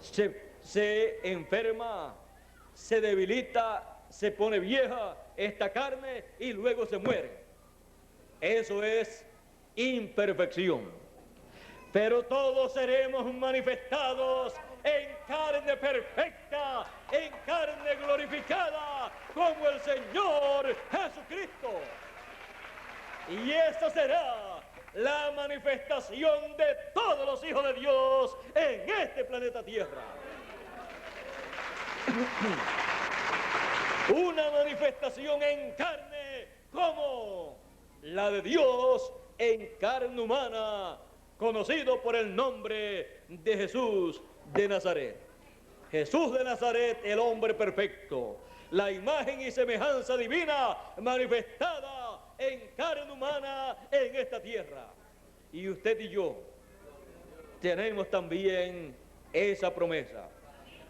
Se enferma, se debilita, se pone vieja esta carne y luego se muere. Eso es imperfección. Pero todos seremos manifestados en carne perfecta, en carne glorificada, como el Señor Jesucristo. Y esa será la manifestación de todos los hijos de Dios en este planeta Tierra. Una manifestación en carne como la de Dios en carne humana, conocido por el nombre de Jesús de Nazaret. Jesús de Nazaret, el hombre perfecto, la imagen y semejanza divina manifestada en carne humana en esta tierra. Y usted y yo tenemos también esa promesa.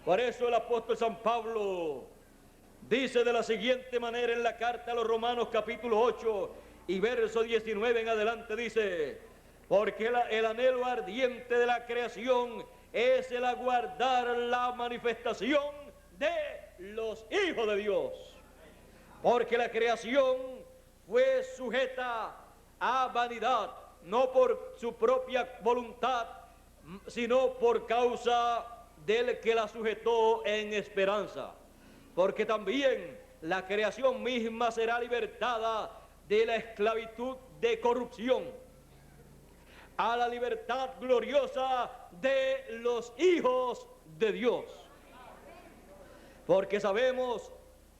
Por eso el apóstol San Pablo dice de la siguiente manera en la carta a los Romanos capítulo 8 y verso 19 en adelante, dice, porque el anhelo ardiente de la creación es el aguardar la manifestación de los hijos de Dios. Porque la creación fue sujeta a vanidad, no por su propia voluntad, sino por causa del que la sujetó en esperanza. Porque también la creación misma será libertada de la esclavitud de corrupción a la libertad gloriosa de los hijos de Dios. Porque sabemos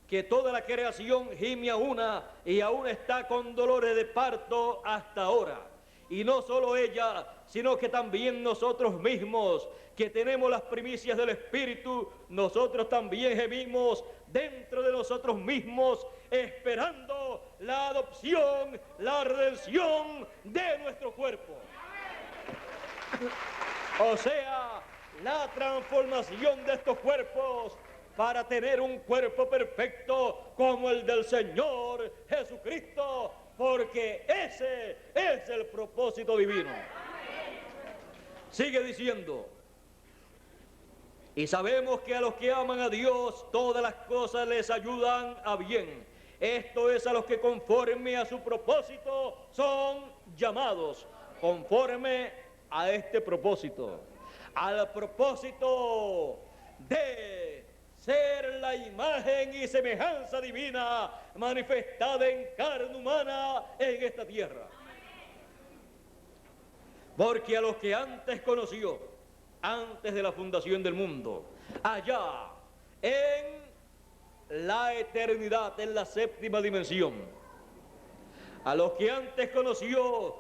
que toda la creación gime a una y aún está con dolores de parto hasta ahora. Y no solo ella, sino que también nosotros mismos, que tenemos las primicias del Espíritu, nosotros también gemimos dentro de nosotros mismos, esperando la adopción, la redención de nuestro cuerpo. O sea, la transformación de estos cuerpos para tener un cuerpo perfecto como el del Señor Jesucristo, porque ese es el propósito divino. Sigue diciendo, y sabemos que a los que aman a Dios todas las cosas les ayudan a bien. Esto es a los que conforme a su propósito son llamados, conforme a este propósito, al propósito de ser la imagen y semejanza divina manifestada en carne humana en esta tierra. Porque a los que antes conoció, antes de la fundación del mundo, allá en la eternidad, en la séptima dimensión, a los que antes conoció,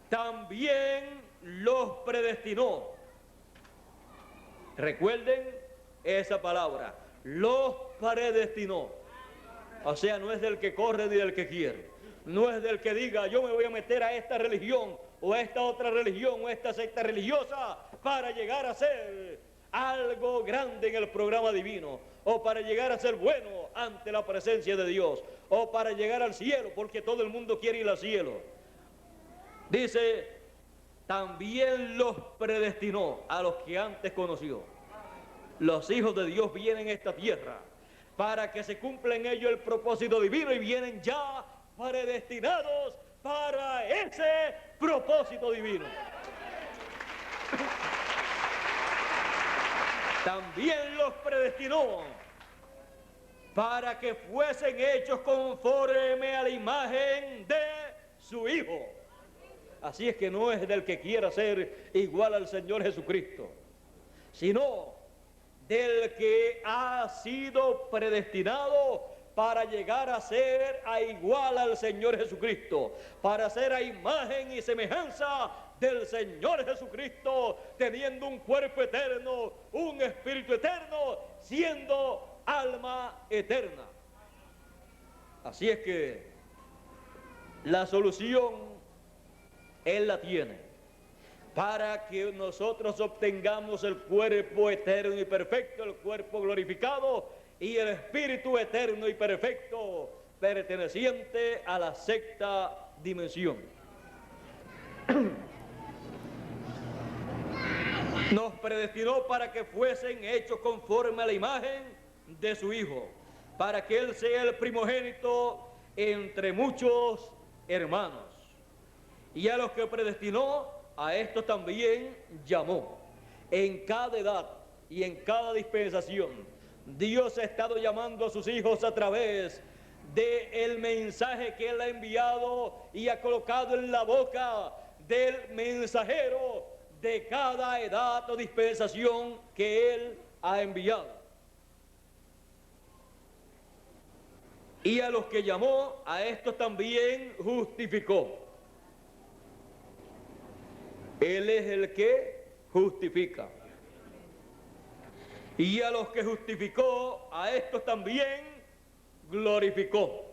también los predestinó. Recuerden esa palabra, los predestinó. O sea, no es del que corre ni del que quiere, no es del que diga yo me voy a meter a esta religión o a esta otra religión o a esta secta religiosa para llegar a ser algo grande en el programa divino, o para llegar a ser bueno ante la presencia de Dios, o para llegar al cielo, porque todo el mundo quiere ir al cielo. Dice, también los predestinó a los que antes conoció. Los hijos de Dios vienen a esta tierra para que se cumpla en ellos el propósito divino y vienen ya predestinados para ese propósito divino. También los predestinó para que fuesen hechos conforme a la imagen de su Hijo. Así es que no es del que quiera ser igual al Señor Jesucristo, sino del que ha sido predestinado para llegar a ser igual al Señor Jesucristo, para ser a imagen y semejanza del Señor Jesucristo, teniendo un cuerpo eterno, un espíritu eterno, siendo alma eterna. Así es que la solución Él la tiene para que nosotros obtengamos el cuerpo eterno y perfecto, el cuerpo glorificado y el espíritu eterno y perfecto perteneciente a la sexta dimensión. Nos predestinó para que fuesen hechos conforme a la imagen de su Hijo, para que Él sea el primogénito entre muchos hermanos. Y a los que predestinó, a estos también llamó. En cada edad y en cada dispensación, Dios ha estado llamando a sus hijos a través del mensaje que Él ha enviado y ha colocado en la boca del mensajero de cada edad o dispensación que Él ha enviado. Y a los que llamó, a estos también justificó. Él es el que justifica. Y a los que justificó, a estos también glorificó.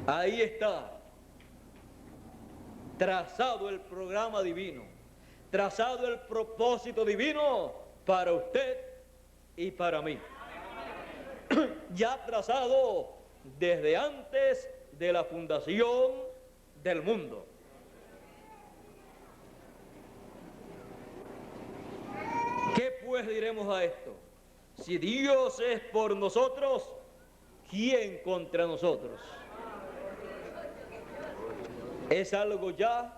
Ahí está trazado el programa divino, trazado el propósito divino para usted y para mí. Ya trazado desde antes de la fundación del mundo. ¿Qué pues diremos a esto? Si Dios es por nosotros, ¿quién contra nosotros? Es algo ya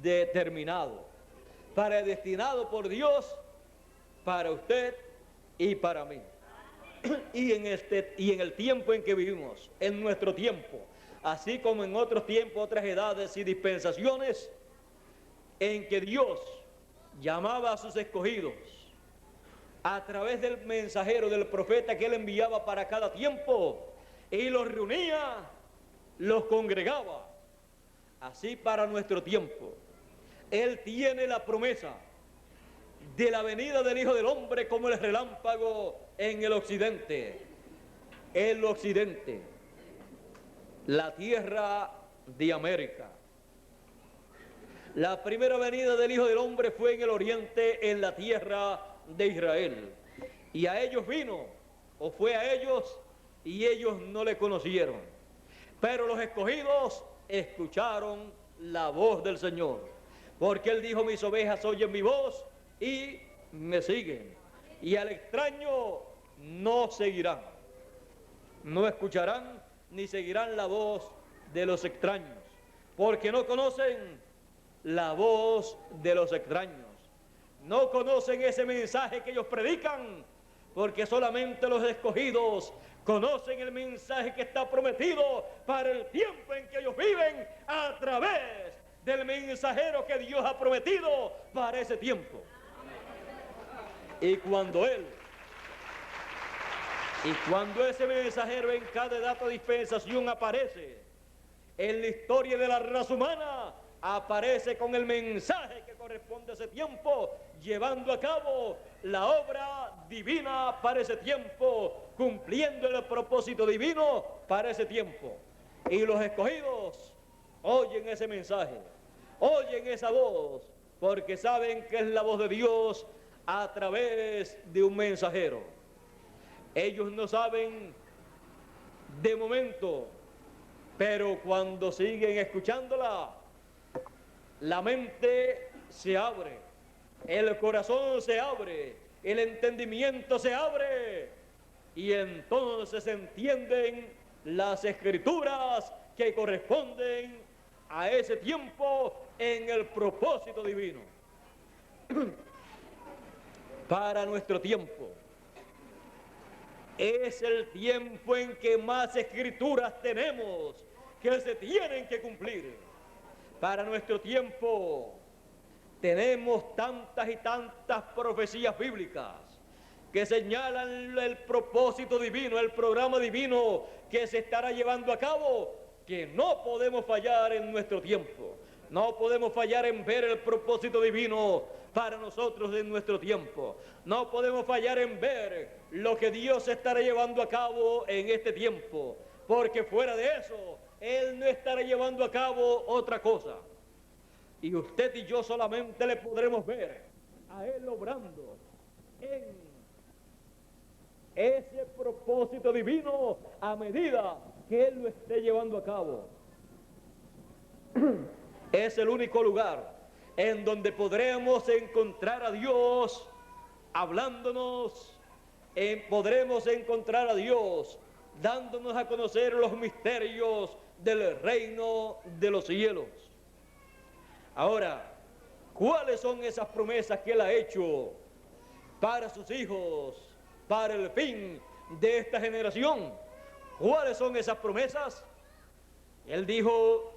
determinado, predestinado por Dios para usted y para mí. Y en el tiempo en que vivimos, en nuestro tiempo, así como en otros tiempos, otras edades y dispensaciones, en que Dios llamaba a sus escogidos a través del mensajero, del profeta que Él enviaba para cada tiempo, y los reunía, los congregaba. Así para nuestro tiempo, Él tiene la promesa de la venida del Hijo del Hombre como el relámpago en el occidente. El occidente, la tierra de América. La primera venida del Hijo del Hombre fue en el oriente, en la tierra de Israel. Y a ellos vino, o fue a ellos, y ellos no le conocieron. Pero los escogidos escucharon la voz del Señor. Porque Él dijo, mis ovejas oyen mi voz y me siguen. Y al extraño no seguirán. No escucharán ni seguirán la voz de los extraños. Porque no conocen la voz de los extraños. No conocen ese mensaje que ellos predican, porque solamente los escogidos conocen el mensaje que está prometido para el tiempo en que ellos viven a través del mensajero que Dios ha prometido para ese tiempo. Y cuando ese mensajero en cada edad o dispensación aparece en la historia de la raza humana, aparece con el mensaje que corresponde a ese tiempo, llevando a cabo la obra divina para ese tiempo, cumpliendo el propósito divino para ese tiempo. Y los escogidos oyen ese mensaje, oyen esa voz, porque saben que es la voz de Dios a través de un mensajero. Ellos no saben de momento Pero cuando siguen escuchándola, la mente se abre, el corazón se abre, el entendimiento se abre, y entonces entienden las escrituras que corresponden a ese tiempo en el propósito divino. Para nuestro tiempo es el tiempo en que más escrituras tenemos que se tienen que cumplir. Para nuestro tiempo tenemos tantas y tantas profecías bíblicas que señalan el propósito divino, el programa divino que se estará llevando a cabo, que no podemos fallar en nuestro tiempo. No podemos fallar en ver el propósito divino para nosotros en nuestro tiempo. No podemos fallar en ver lo que Dios estará llevando a cabo en este tiempo, porque fuera de eso, Él no estará llevando a cabo otra cosa. Y usted y yo solamente le podremos ver a Él obrando en ese propósito divino a medida que Él lo esté llevando a cabo. Es el único lugar en donde podremos encontrar a Dios hablándonos, podremos encontrar a Dios dándonos a conocer los misterios del reino de los cielos. Ahora, ¿cuáles son esas promesas que Él ha hecho para sus hijos, para el fin de esta generación? ¿Cuáles son esas promesas? Él dijo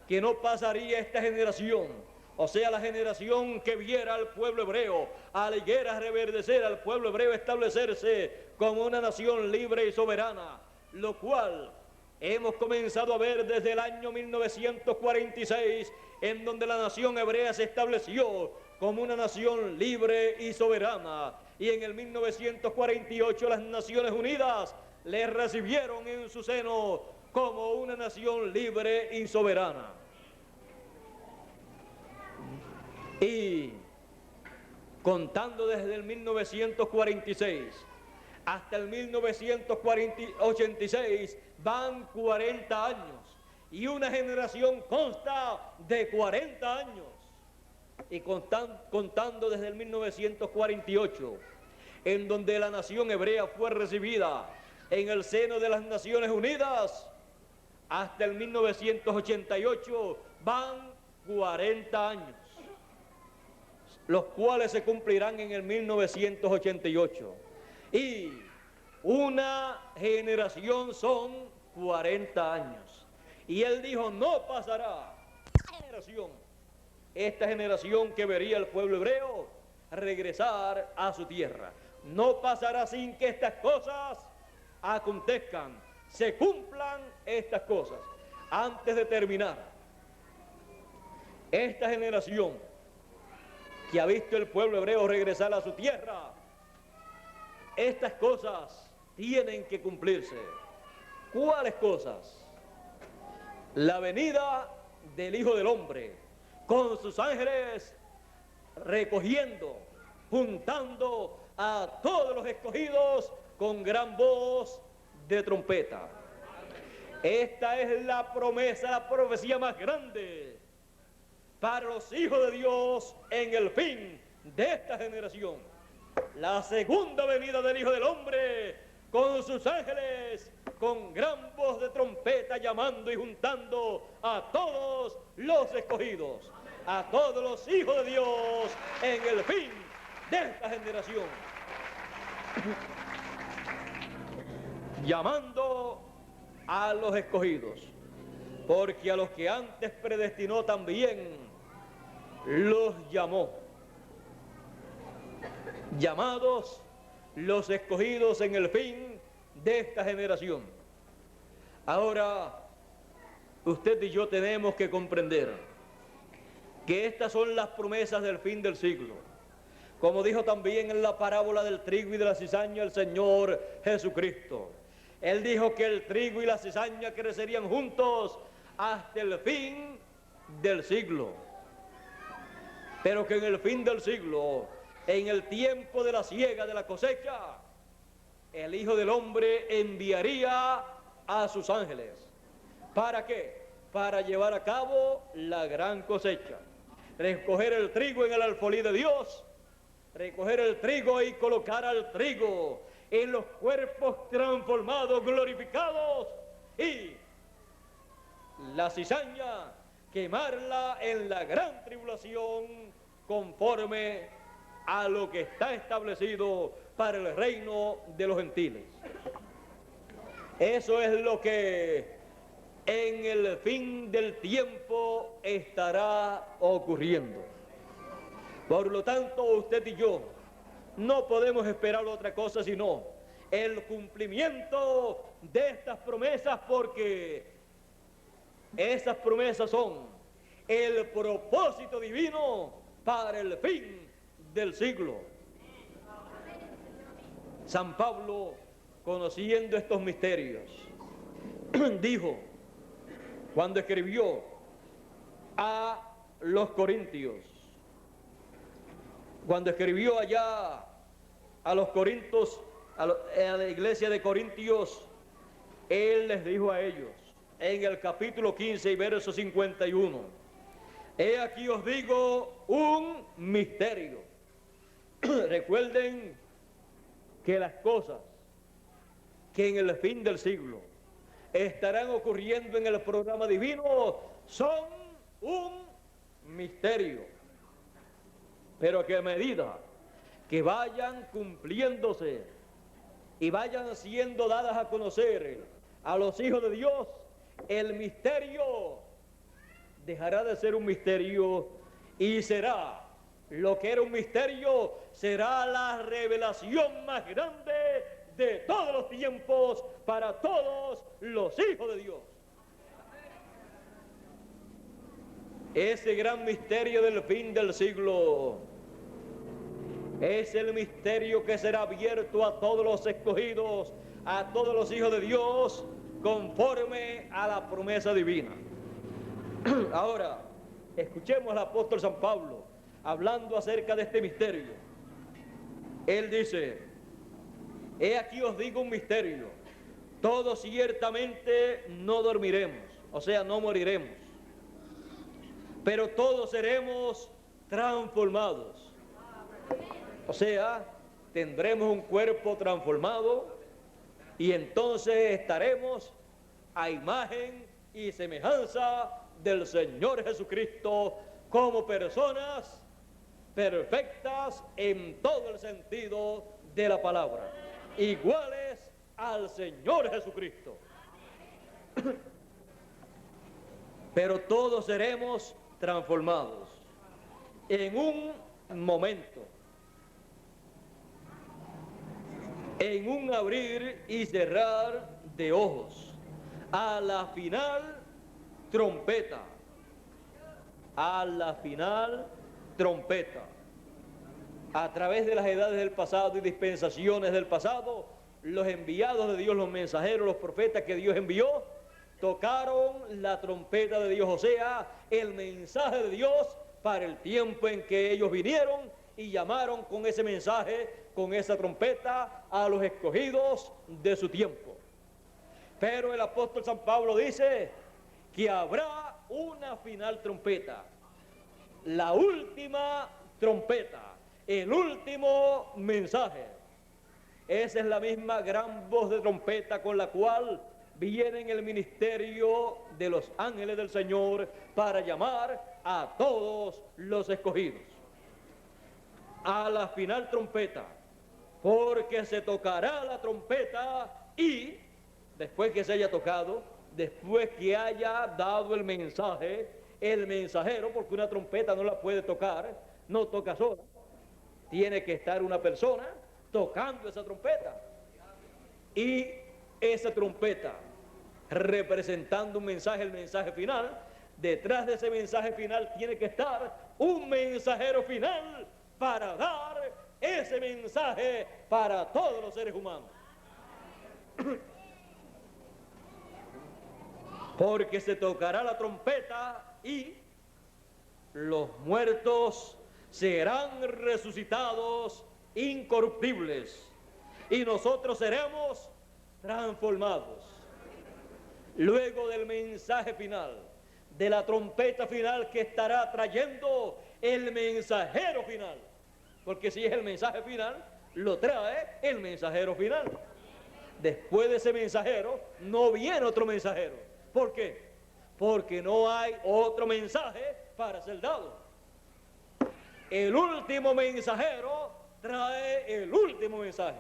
que no pasaría esta generación, o sea, la generación que viera al pueblo hebreo, a la higuera reverdecer, al pueblo hebreo establecerse como una nación libre y soberana, lo cual hemos comenzado a ver desde el año 1946, en donde la nación hebrea se estableció como una nación libre y soberana, y en el 1948 las Naciones Unidas le recibieron en su seno como una nación libre y soberana. Y contando desde el 1946 hasta el 1986 van 40 años, y una generación consta de 40 años. Y contando desde el 1948, en donde la nación hebrea fue recibida en el seno de las Naciones Unidas, hasta el 1988 van 40 años, los cuales se cumplirán en el 1988. Y una generación son 40 años. Y Él dijo, no pasará esta generación que vería el pueblo hebreo regresar a su tierra. No pasará sin que estas cosas acontezcan, se cumplan estas cosas. Antes de terminar, esta generación que ha visto el pueblo hebreo regresar a su tierra, estas cosas tienen que cumplirse. ¿Cuáles cosas? La venida del Hijo del Hombre, con sus ángeles recogiendo, juntando a todos los escogidos con gran voz de trompeta. Esta es la promesa, la profecía más grande para los hijos de Dios en el fin de esta generación. La segunda venida del Hijo del Hombre con sus ángeles, con gran voz de trompeta, llamando y juntando a todos los escogidos, a todos los hijos de Dios en el fin de esta generación. Llamando a los escogidos, porque a los que antes predestinó también los llamó. Llamados los escogidos en el fin de esta generación. Ahora, usted y yo tenemos que comprender que estas son las promesas del fin del siglo. Como dijo también en la parábola del trigo y de la cizaña el Señor Jesucristo. Él dijo que el trigo y la cizaña crecerían juntos hasta el fin del siglo. Pero que en el fin del siglo, en el tiempo de la siega, de la cosecha, el Hijo del Hombre enviaría a sus ángeles ¿Para qué? Para llevar a cabo la gran cosecha. Recoger el trigo en el alfolí de Dios, recoger el trigo y colocar al trigo en los cuerpos transformados, glorificados, y la cizaña, quemarla en la gran tribulación conforme a lo que está establecido para el reino de los gentiles. Eso es lo que en el fin del tiempo estará ocurriendo. Por lo tanto, usted y yo no podemos esperar otra cosa sino el cumplimiento de estas promesas, porque esas promesas son el propósito divino para el fin del siglo. San Pablo, conociendo estos misterios, dijo, cuando escribió a los Corintios, cuando escribió allá a los Corintios, a la iglesia de Corintios, él les dijo a ellos, en el capítulo 15 y verso 51, he aquí os digo un misterio. Recuerden que las cosas que en el fin del siglo estarán ocurriendo en el programa divino son un misterio, pero que a medida que vayan cumpliéndose y vayan siendo dadas a conocer a los hijos de Dios, el misterio dejará de ser un misterio y será lo que era un misterio, será la revelación más grande de todos los tiempos para todos los hijos de Dios. Ese gran misterio del fin del siglo es el misterio que será abierto a todos los escogidos, a todos los hijos de Dios, conforme a la promesa divina. Ahora, escuchemos al apóstol San Pablo hablando acerca de este misterio. Él dice, he aquí os digo un misterio, todos ciertamente no dormiremos, o sea, no moriremos, pero todos seremos transformados. O sea, tendremos un cuerpo transformado y entonces estaremos a imagen y semejanza del Señor Jesucristo como personas perfectas en todo el sentido de la palabra, iguales al Señor Jesucristo. Pero todos seremos transformados en un momento, en un abrir y cerrar de ojos, a la final trompeta, a la final trompeta. A través de las edades del pasado y dispensaciones del pasado, los enviados de Dios, los mensajeros, los profetas que Dios envió, tocaron la trompeta de Dios, o sea, el mensaje de Dios para el tiempo en que ellos vinieron y llamaron con ese mensaje, con esa trompeta, a los escogidos de su tiempo. Pero el apóstol San Pablo dice que habrá una final trompeta, la última trompeta, el último mensaje. Esa es la misma gran voz de trompeta con la cual viene en el ministerio de los ángeles del Señor para llamar a todos los escogidos. A la final trompeta, porque se tocará la trompeta y después que se haya tocado, después que haya dado el mensaje, el mensajero, porque una trompeta no la puede tocar, no toca sola, tiene que estar una persona tocando esa trompeta, y esa trompeta representando un mensaje, el mensaje final. Detrás de ese mensaje final tiene que estar un mensajero final para dar ese mensaje para todos los seres humanos. Porque se tocará la trompeta y los muertos serán resucitados incorruptibles y nosotros seremos transformados. luego del mensaje final, de la trompeta final que estará trayendo el mensajero final. Porque si es el mensaje final, lo trae el mensajero final. Después de ese mensajero, no viene otro mensajero. ¿Por qué? Porque no hay otro mensaje para ser dado. El último mensajero trae el último mensaje.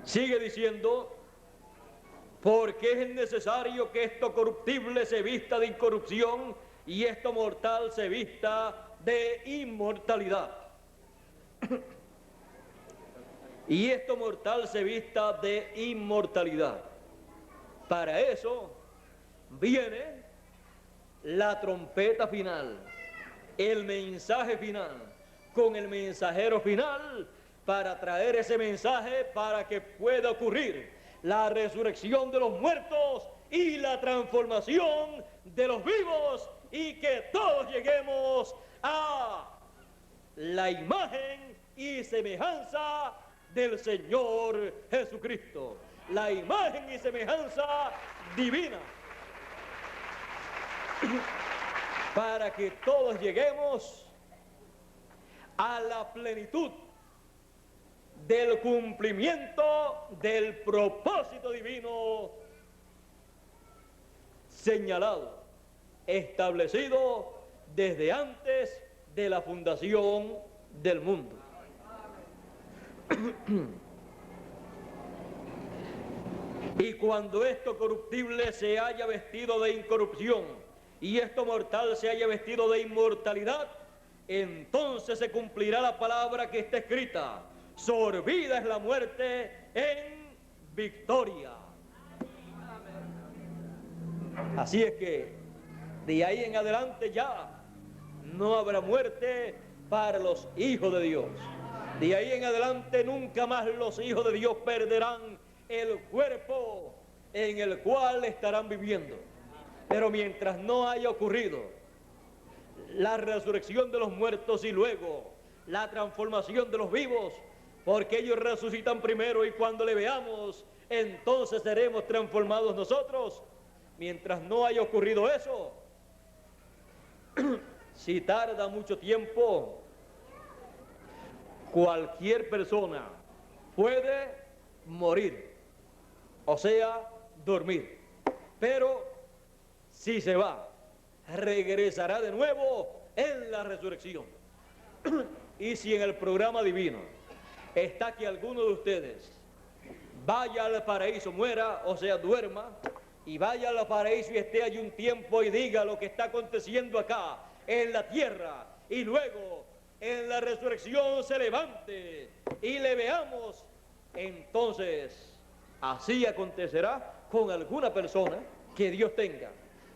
Sigue diciendo, porque es necesario que esto corruptible se vista de incorrupción y esto mortal se vista de inmortalidad. Y esto mortal se vista de inmortalidad. Para eso viene la trompeta final, el mensaje final, con el mensajero final, para traer ese mensaje para que pueda ocurrir la resurrección de los muertos y la transformación de los vivos, y que todos lleguemos a la imagen y semejanza del Señor Jesucristo, la imagen y semejanza divina, para que todos lleguemos a la plenitud del cumplimiento del propósito divino señalado, establecido desde antes de la fundación del mundo. Y cuando esto corruptible se haya vestido de incorrupción y esto mortal se haya vestido de inmortalidad, entonces se cumplirá la palabra que está escrita: sorbida es la muerte en victoria. Así es que de ahí en adelante ya no habrá muerte para los hijos de Dios. De ahí en adelante nunca más los hijos de Dios perderán el cuerpo en el cual estarán viviendo. Pero mientras no haya ocurrido la resurrección de los muertos y luego la transformación de los vivos, porque ellos resucitan primero y cuando le veamos, entonces seremos transformados nosotros. Mientras no haya ocurrido eso, si tarda mucho tiempo, cualquier persona puede morir, o sea, dormir. Pero si se va, regresará de nuevo en la resurrección. Y si en el programa divino está que alguno de ustedes vaya al paraíso, muera, o sea, duerma, y vaya al paraíso y esté allí un tiempo y diga lo que está aconteciendo acá en la tierra, y luego en la resurrección se levante y le veamos, entonces así acontecerá con alguna persona que Dios tenga,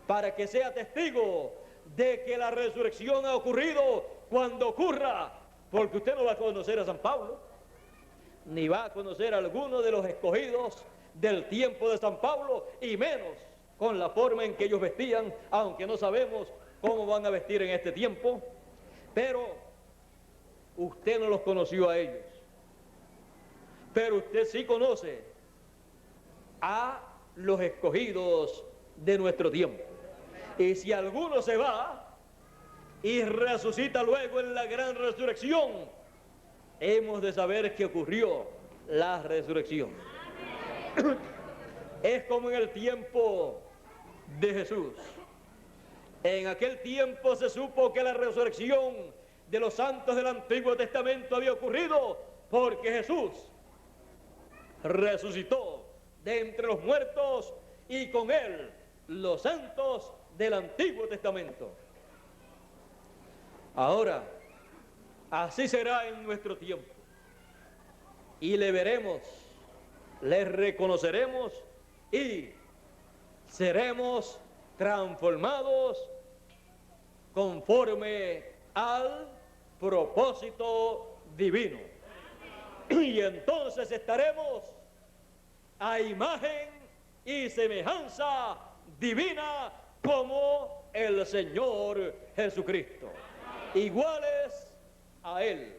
para que sea testigo de que la resurrección ha ocurrido cuando ocurra, porque usted no va a conocer a San Pablo, ni va a conocer a alguno de los escogidos del tiempo de San Pablo, y menos con la forma en que ellos vestían, aunque no sabemos cómo van a vestir en este tiempo, pero usted no los conoció a ellos, pero usted sí conoce a los escogidos de nuestro tiempo. Y si alguno se va y resucita luego en la gran resurrección, hemos de saber que ocurrió la resurrección. Es como en el tiempo de Jesús. En aquel tiempo se supo que la resurrección de los santos del Antiguo Testamento había ocurrido porque Jesús resucitó de entre los muertos y con él los santos del Antiguo Testamento. Ahora, así será en nuestro tiempo, y le veremos, le reconoceremos y seremos transformados conforme al propósito divino. Y entonces estaremos a imagen y semejanza divina como el Señor Jesucristo, iguales a Él,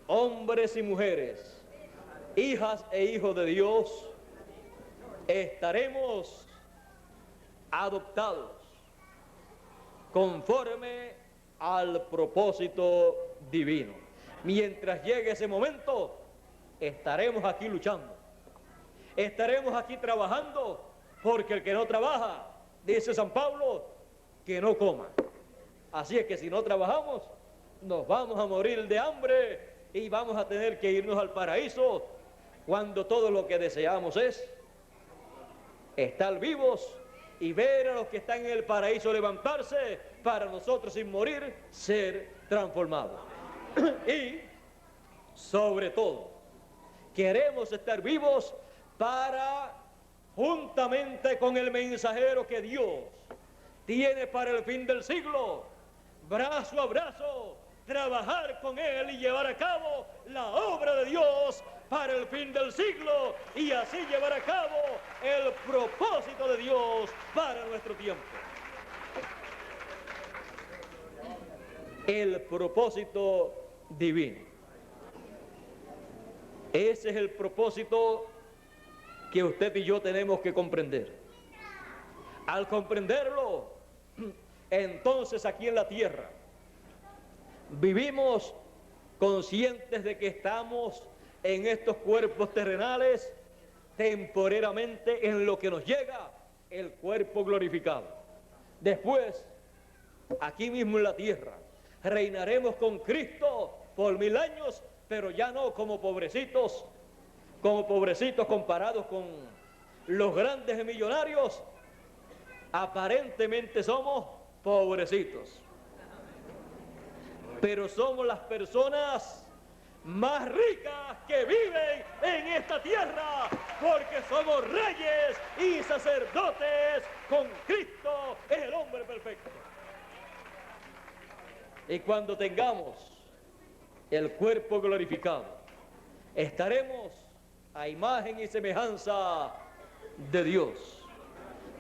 hombres y mujeres, hijas e hijos de Dios, estaremos adoptados conforme al propósito divino. Mientras llegue ese momento, estaremos aquí luchando, estaremos aquí trabajando, porque el que no trabaja, dice San Pablo, que no coma. Así es que si no trabajamos, nos vamos a morir de hambre y vamos a tener que irnos al paraíso, cuando todo lo que deseamos es estar vivos y ver a los que están en el paraíso levantarse para nosotros, sin morir, ser transformados. Y sobre todo, queremos estar vivos para, juntamente con el mensajero que Dios tiene para el fin del siglo, brazo a brazo, trabajar con él y llevar a cabo la obra de Dios para el fin del siglo, y así llevar a cabo el propósito de Dios para nuestro tiempo. El propósito divino. Ese es el propósito que usted y yo tenemos que comprender. Al comprenderlo, entonces aquí en la tierra vivimos conscientes de que estamos en estos cuerpos terrenales temporeramente en lo que nos llega el cuerpo glorificado. Después, aquí mismo en la tierra, reinaremos con Cristo por 1000 años, pero ya no como pobrecitos comparados con los grandes millonarios. Aparentemente somos pobrecitos, pero somos las personas más ricas que viven en esta tierra, porque somos reyes y sacerdotes con Cristo, es el hombre perfecto. Y cuando tengamos el cuerpo glorificado, estaremos a imagen y semejanza de Dios.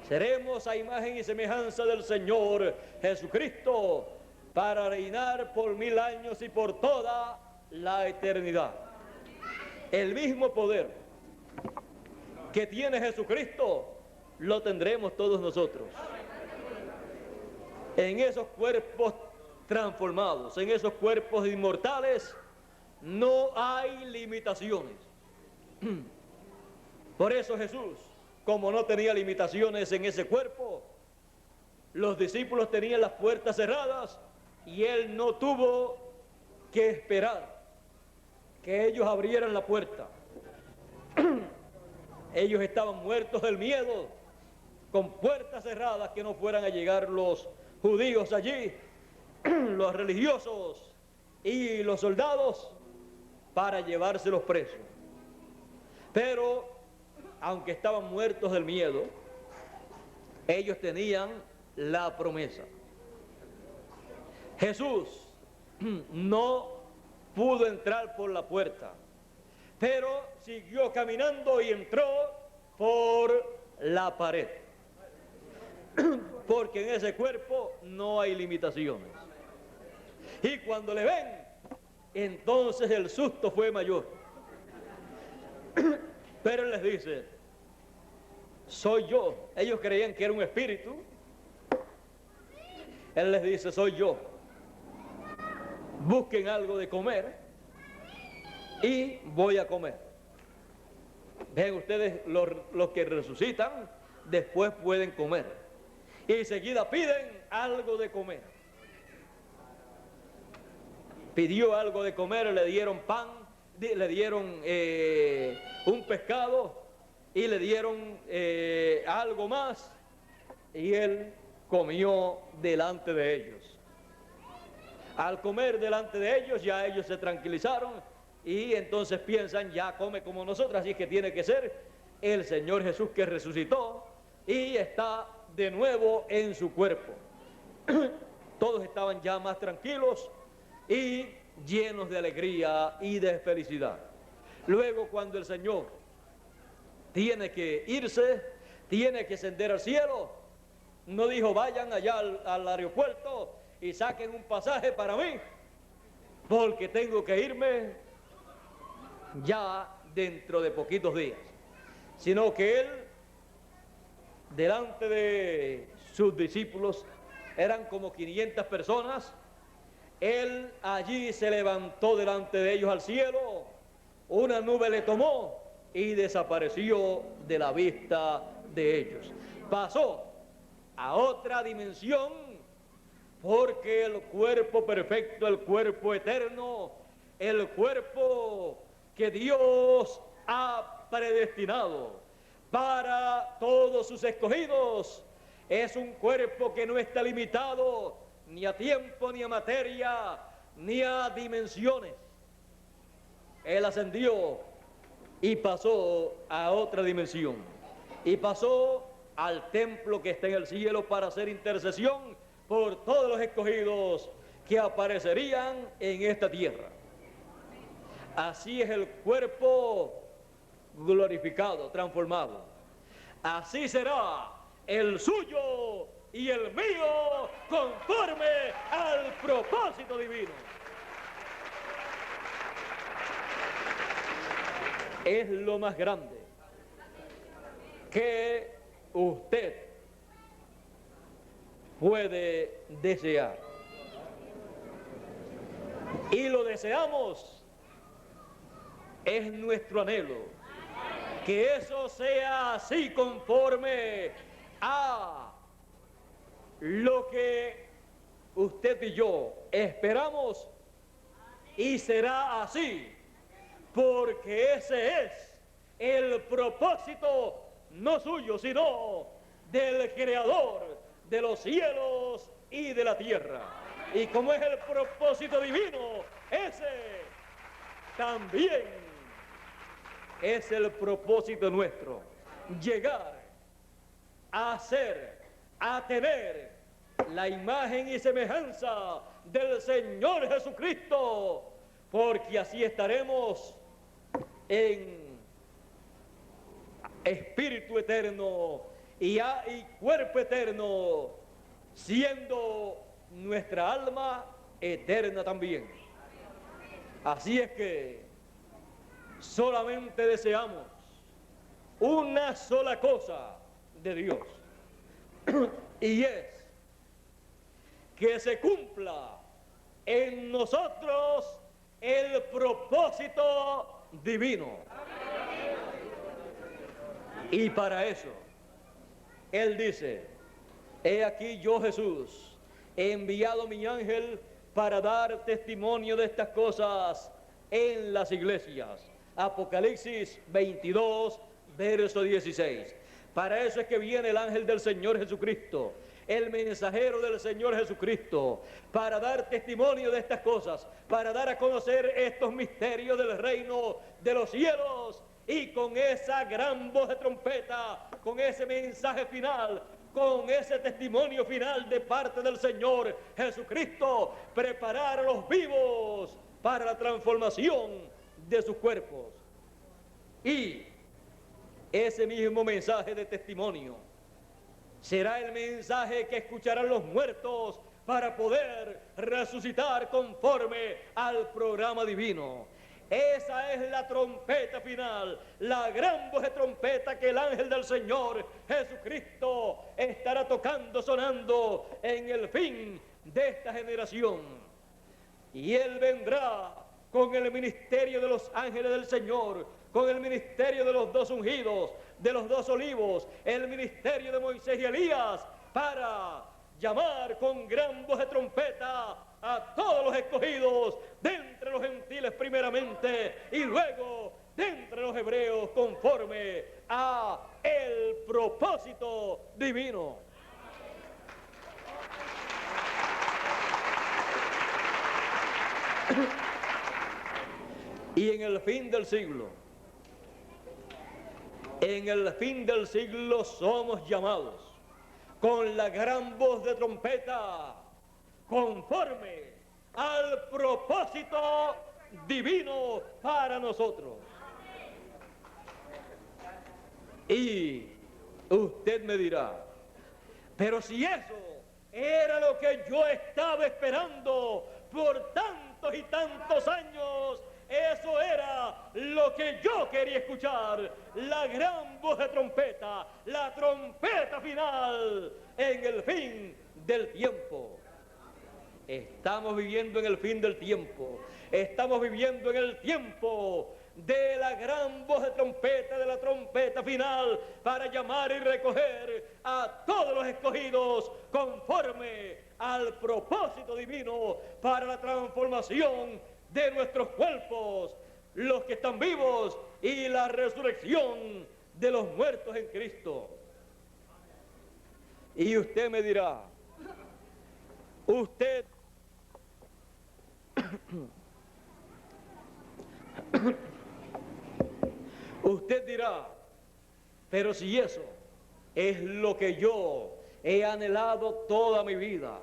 Seremos a imagen y semejanza del Señor Jesucristo, para reinar por 1000 años y por toda la eternidad. El mismo poder que tiene Jesucristo lo tendremos todos nosotros. En esos cuerpos transformados, en esos cuerpos inmortales, no hay limitaciones. Por eso Jesús, como no tenía limitaciones en ese cuerpo, los discípulos tenían las puertas cerradas y él no tuvo que esperar que ellos abrieran la puerta. Ellos estaban muertos del miedo, con puertas cerradas, que no fueran a llegar los judíos allí, los religiosos y los soldados, para llevárselos presos. Pero, aunque estaban muertos del miedo, ellos tenían la promesa. Jesús no pudo entrar por la puerta, pero siguió caminando y entró por la pared, porque en ese cuerpo no hay limitaciones. Y cuando le ven, entonces el susto fue mayor. Pero él les dice: soy yo. Ellos creían que era un espíritu. Él les dice: soy yo. Busquen algo de comer y voy a comer. Ven ustedes, los que resucitan después pueden comer, y enseguida piden algo de comer. Pidió algo de comer, le dieron pan, le dieron un pescado y le dieron algo más, y él comió delante de ellos. Al comer delante de ellos, ya ellos se tranquilizaron y entonces piensan: ya come como nosotros, así que tiene que ser el Señor Jesús que resucitó y está de nuevo en su cuerpo. Todos estaban ya más tranquilos y llenos de alegría y de felicidad. Luego, cuando el Señor tiene que irse, tiene que ascender al cielo, no dijo: vayan allá al aeropuerto y saquen un pasaje para mí, porque tengo que irme ya dentro de poquitos días, sino que él delante de sus discípulos, eran como 500 personas. Él allí se levantó delante de ellos al cielo, una nube le tomó y desapareció de la vista de ellos. Pasó a otra dimensión, porque el cuerpo perfecto, el cuerpo eterno, el cuerpo que Dios ha predestinado para todos sus escogidos, es un cuerpo que no está limitado ni a tiempo, ni a materia, ni a dimensiones. Él ascendió y pasó a otra dimensión, y pasó al templo que está en el cielo para hacer intercesión por todos los escogidos que aparecerían en esta tierra. Así es el cuerpo glorificado, transformado. Así será el suyo y el mío, conforme al propósito divino. Es lo más grande que usted puede desear. Y lo deseamos, es nuestro anhelo, que eso sea así conforme a lo que usted y yo esperamos, y será así, porque ese es el propósito no suyo, sino del Creador de los cielos y de la tierra. Y como es el propósito divino, ese también es el propósito nuestro: llegar a ser, a tener la imagen y semejanza del Señor Jesucristo, porque así estaremos en espíritu eterno y cuerpo eterno, siendo nuestra alma eterna también. Así es que solamente deseamos una sola cosa de Dios, y es que se cumpla en nosotros el propósito divino. Y para eso Él dice: he aquí yo, Jesús, he enviado mi ángel para dar testimonio de estas cosas en las iglesias. Apocalipsis 22, verso 16. Para eso es que viene el ángel del Señor Jesucristo, el mensajero del Señor Jesucristo, para dar testimonio de estas cosas, para dar a conocer estos misterios del reino de los cielos, y con esa gran voz de trompeta, con ese mensaje final, con ese testimonio final de parte del Señor Jesucristo, preparar a los vivos para la transformación de sus cuerpos. Y ese mismo mensaje de testimonio será el mensaje que escucharán los muertos para poder resucitar conforme al programa divino. Esa es la trompeta final, la gran voz de trompeta que el ángel del Señor Jesucristo estará tocando, sonando en el fin de esta generación. Y Él vendrá con el ministerio de los ángeles del Señor, con el ministerio de los dos ungidos, de los dos olivos, el ministerio de Moisés y Elías, para llamar con gran voz de trompeta a todos los escogidos de entre los gentiles primeramente, y luego de entre los hebreos, conforme a el propósito divino. Y en el fin del siglo, somos llamados con la gran voz de trompeta, conforme al propósito divino para nosotros. Y usted me dirá: pero si eso era lo que yo estaba esperando por tantos y tantos años, Eso era lo que yo quería escuchar. La gran voz de trompeta, la trompeta final en el fin del tiempo. Estamos viviendo en el fin del tiempo. Estamos viviendo en el tiempo de la gran voz de trompeta, de la trompeta final, para llamar y recoger a todos los escogidos conforme al propósito divino para la transformación de nuestros cuerpos, los que están vivos, y la resurrección de los muertos en Cristo. Y usted me dirá, usted dirá, pero si eso es lo que yo he anhelado toda mi vida,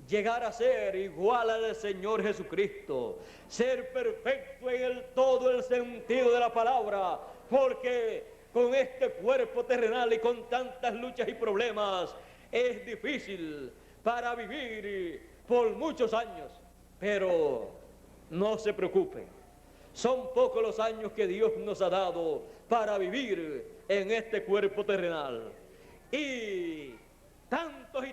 llegar a ser igual al Señor Jesucristo, ser perfecto en todo el sentido de la palabra, porque con este cuerpo terrenal y con tantas luchas y problemas es difícil para vivir por muchos años, pero no se preocupe. Son pocos los años que Dios nos ha dado para vivir en este cuerpo terrenal. Y tantos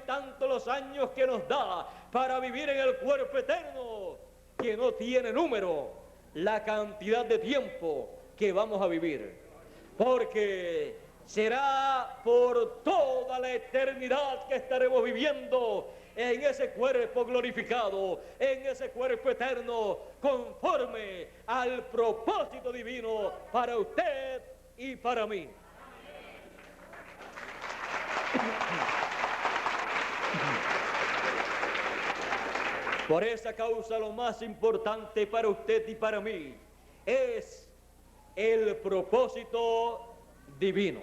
los años que nos da para vivir en el cuerpo eterno, que no tiene número la cantidad de tiempo que vamos a vivir. Porque será por toda la eternidad que estaremos viviendo en ese cuerpo glorificado, en ese cuerpo eterno, conforme al propósito divino para usted y para mí. Por esa causa, lo más importante para usted y para mí es el propósito divino.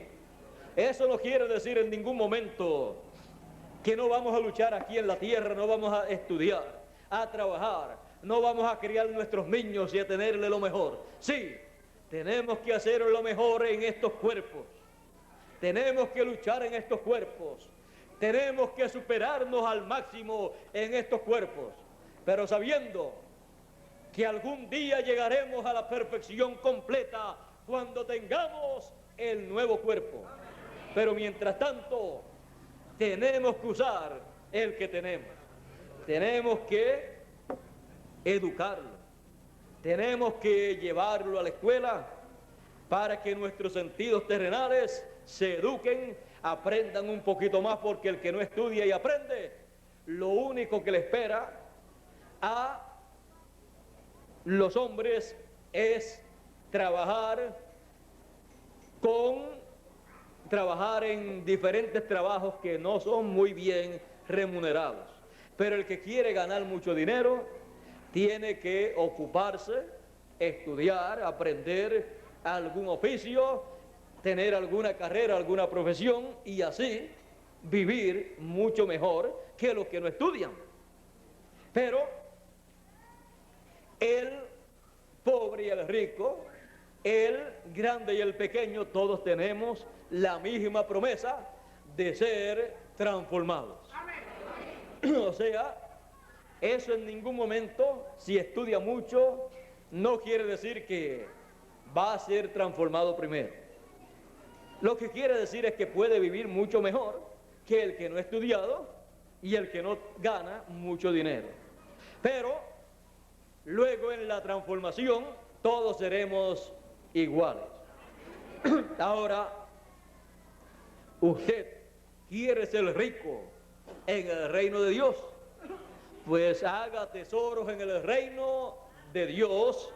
Eso no quiere decir en ningún momento que no vamos a luchar aquí en la tierra, no vamos a estudiar, a trabajar, no vamos a criar nuestros niños y a tenerle lo mejor. Sí, tenemos que hacer lo mejor en estos cuerpos, tenemos que luchar en estos cuerpos, tenemos que superarnos al máximo en estos cuerpos, pero sabiendo que algún día llegaremos a la perfección completa cuando tengamos el nuevo cuerpo. Pero mientras tanto, tenemos que usar el que tenemos. Tenemos que educarlo. Tenemos que llevarlo a la escuela para que nuestros sentidos terrenales se eduquen, aprendan un poquito más, porque el que no estudia y aprende, lo único que le espera a los hombres es trabajar en diferentes trabajos que no son muy bien remunerados. Pero el que quiere ganar mucho dinero tiene que ocuparse, estudiar, aprender algún oficio, tener alguna carrera, alguna profesión, y así vivir mucho mejor que los que no estudian. Pero el pobre y el rico, el grande y el pequeño, todos tenemos la misma promesa de ser transformados. O sea, eso en ningún momento, si estudia mucho, no quiere decir que va a ser transformado primero. Lo que quiere decir es que puede vivir mucho mejor que el que no ha estudiado y el que no gana mucho dinero. Pero luego en la transformación todos seremos iguales. Ahora, usted quiere ser rico en el reino de Dios, pues haga tesoros en el reino de Dios,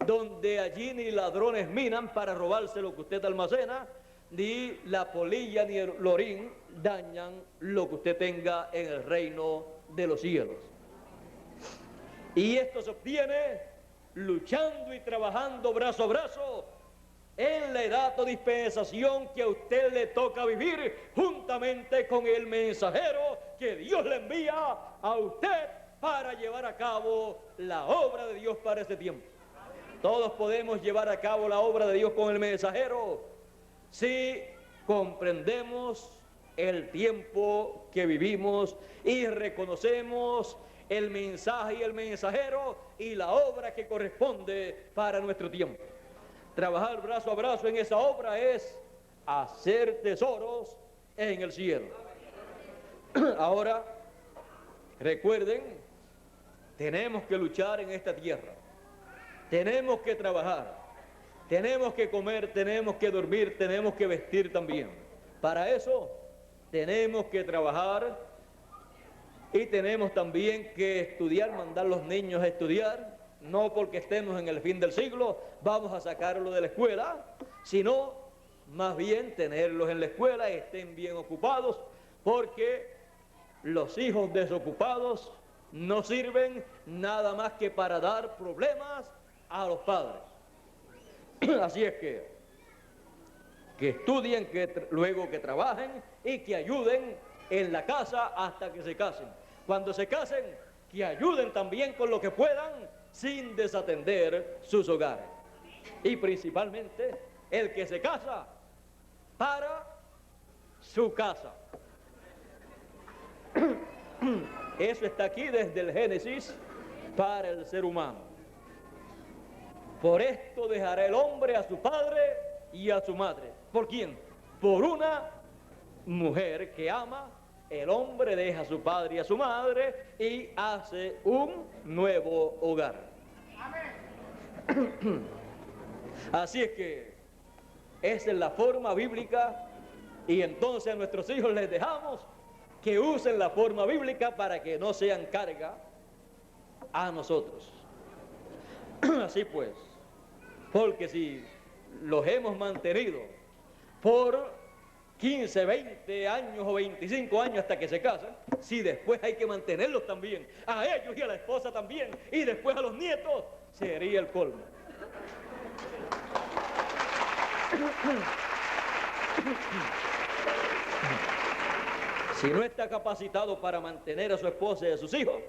donde allí ni ladrones minan para robarse lo que usted almacena, ni la polilla ni el lorín dañan lo que usted tenga en el reino de los cielos. Y esto se obtiene luchando y trabajando brazo a brazo en la edad o dispensación que a usted le toca vivir, juntamente con el mensajero que Dios le envía a usted para llevar a cabo la obra de Dios para ese tiempo. Todos podemos llevar a cabo la obra de Dios con el mensajero si comprendemos el tiempo que vivimos y reconocemos el mensaje y el mensajero y la obra que corresponde para nuestro tiempo. Trabajar brazo a brazo en esa obra es hacer tesoros en el cielo. Ahora, recuerden, tenemos que luchar en esta tierra, tenemos que trabajar, tenemos que comer, tenemos que dormir, tenemos que vestir también. Para eso tenemos que trabajar y tenemos también que estudiar, mandar a los niños a estudiar, no porque estemos en el fin del siglo, vamos a sacarlos de la escuela, sino más bien tenerlos en la escuela y estén bien ocupados, porque los hijos desocupados no sirven nada más que para dar problemas a los padres. Así es que estudien, luego que trabajen y que ayuden en la casa hasta que se casen. Cuando se casen, que ayuden también con lo que puedan sin desatender sus hogares. Y principalmente el que se casa para su casa. Eso está aquí desde el Génesis para el ser humano. Por esto dejará el hombre a su padre y a su madre. ¿Por quién? Por una mujer que ama. El hombre deja a su padre y a su madre y hace un nuevo hogar. Así es que esa es la forma bíblica, y entonces a nuestros hijos les dejamos que usen la forma bíblica para que no sean carga a nosotros. Así pues, porque si los hemos mantenido por 15, 20 años o 25 años hasta que se casan, si después hay que mantenerlos también, a ellos y a la esposa también, y después a los nietos, sería el colmo. Si no está capacitado para mantener a su esposa y a sus hijos,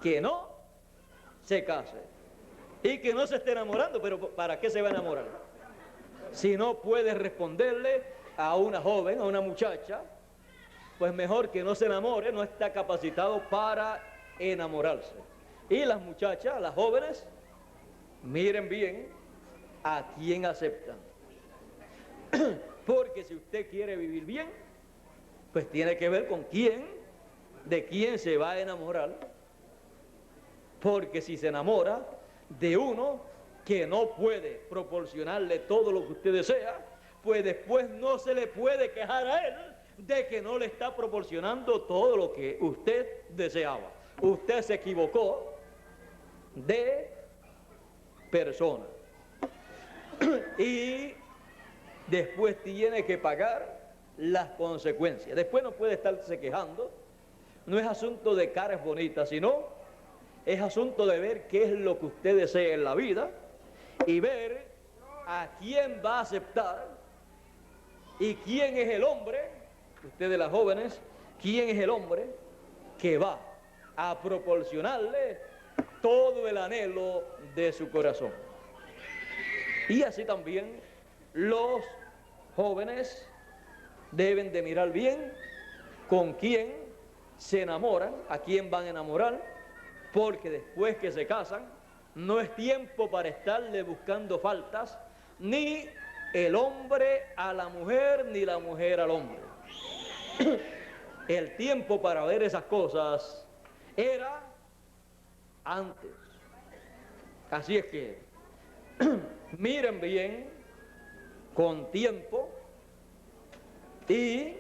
que no se case y que no se esté enamorando. Pero ¿para qué se va a enamorar? Si no puede responderle a una joven, a una muchacha, pues mejor que no se enamore, no está capacitado para enamorarse. Y las muchachas, las jóvenes, miren bien a quién aceptan. Porque si usted quiere vivir bien, pues tiene que ver con quién, de quién se va a enamorar. Porque si se enamora de uno que no puede proporcionarle todo lo que usted desea, pues después no se le puede quejar a él de que no le está proporcionando todo lo que usted deseaba. Usted se equivocó de persona y después tiene que pagar las consecuencias. Después no puede estarse quejando. No es asunto de caras bonitas, sino es asunto de ver qué es lo que usted desea en la vida y ver a quién va a aceptar y quién es el hombre, ustedes las jóvenes, quién es el hombre que va a proporcionarle todo el anhelo de su corazón. Y así también los jóvenes deben de mirar bien con quién se enamoran, a quién van a enamorar, porque después que se casan no es tiempo para estarle buscando faltas, ni el hombre a la mujer, ni la mujer al hombre. El tiempo para ver esas cosas era antes. Así es que miren bien con tiempo y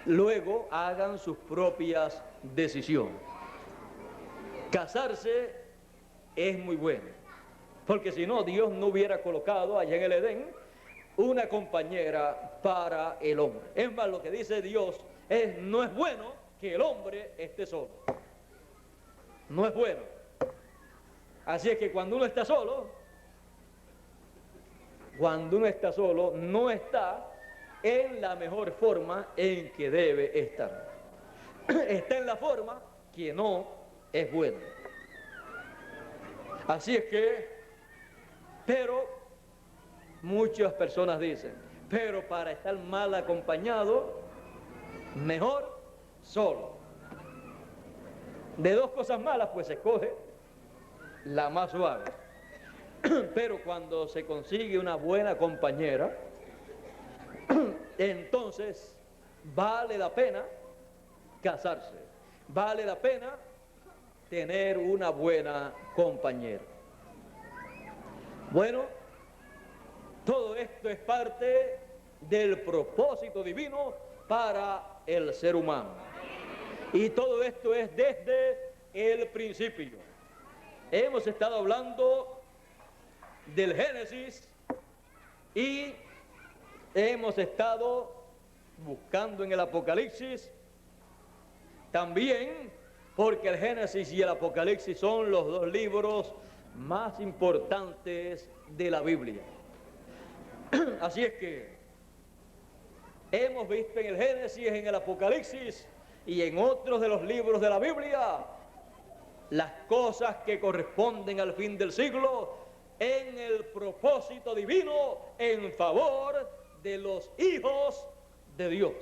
luego hagan sus propias decisiones. Casarse es muy bueno, porque si no, Dios no hubiera colocado allá en el Edén una compañera para el hombre. Es más, lo que dice Dios es: no es bueno que el hombre esté solo. No es bueno. Así es que cuando uno está solo, no está en la mejor forma en que debe estar. Está en la forma que no es buena. Así es que, pero muchas personas dicen, pero para estar mal acompañado, mejor solo. De dos cosas malas, pues se escoge la más suave. Pero cuando se consigue una buena compañera, entonces vale la pena casarse, vale la pena tener una buena compañera. Bueno, todo esto es parte del propósito divino para el ser humano. Y todo esto es desde el principio. Hemos estado hablando del Génesis y hemos estado buscando en el Apocalipsis también, porque el Génesis y el Apocalipsis son los dos libros más importantes de la Biblia. Así es que hemos visto en el Génesis, en el Apocalipsis y en otros de los libros de la Biblia las cosas que corresponden al fin del siglo en el propósito divino en favor de los hijos de Dios.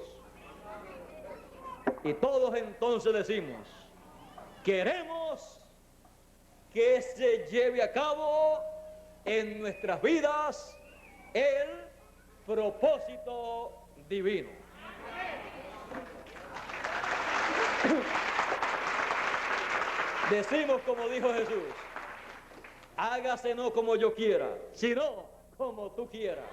Y todos entonces decimos, queremos que se lleve a cabo en nuestras vidas el propósito divino. Decimos como dijo Jesús, hágase no como yo quiera, sino como tú quieras,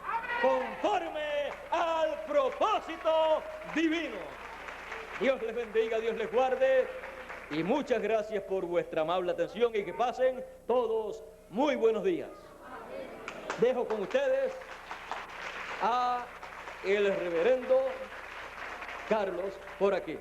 conforme al propósito divino. Dios les bendiga, Dios les guarde y muchas gracias por vuestra amable atención y que pasen todos muy buenos días. Dejo con ustedes a el reverendo Carlos por aquí.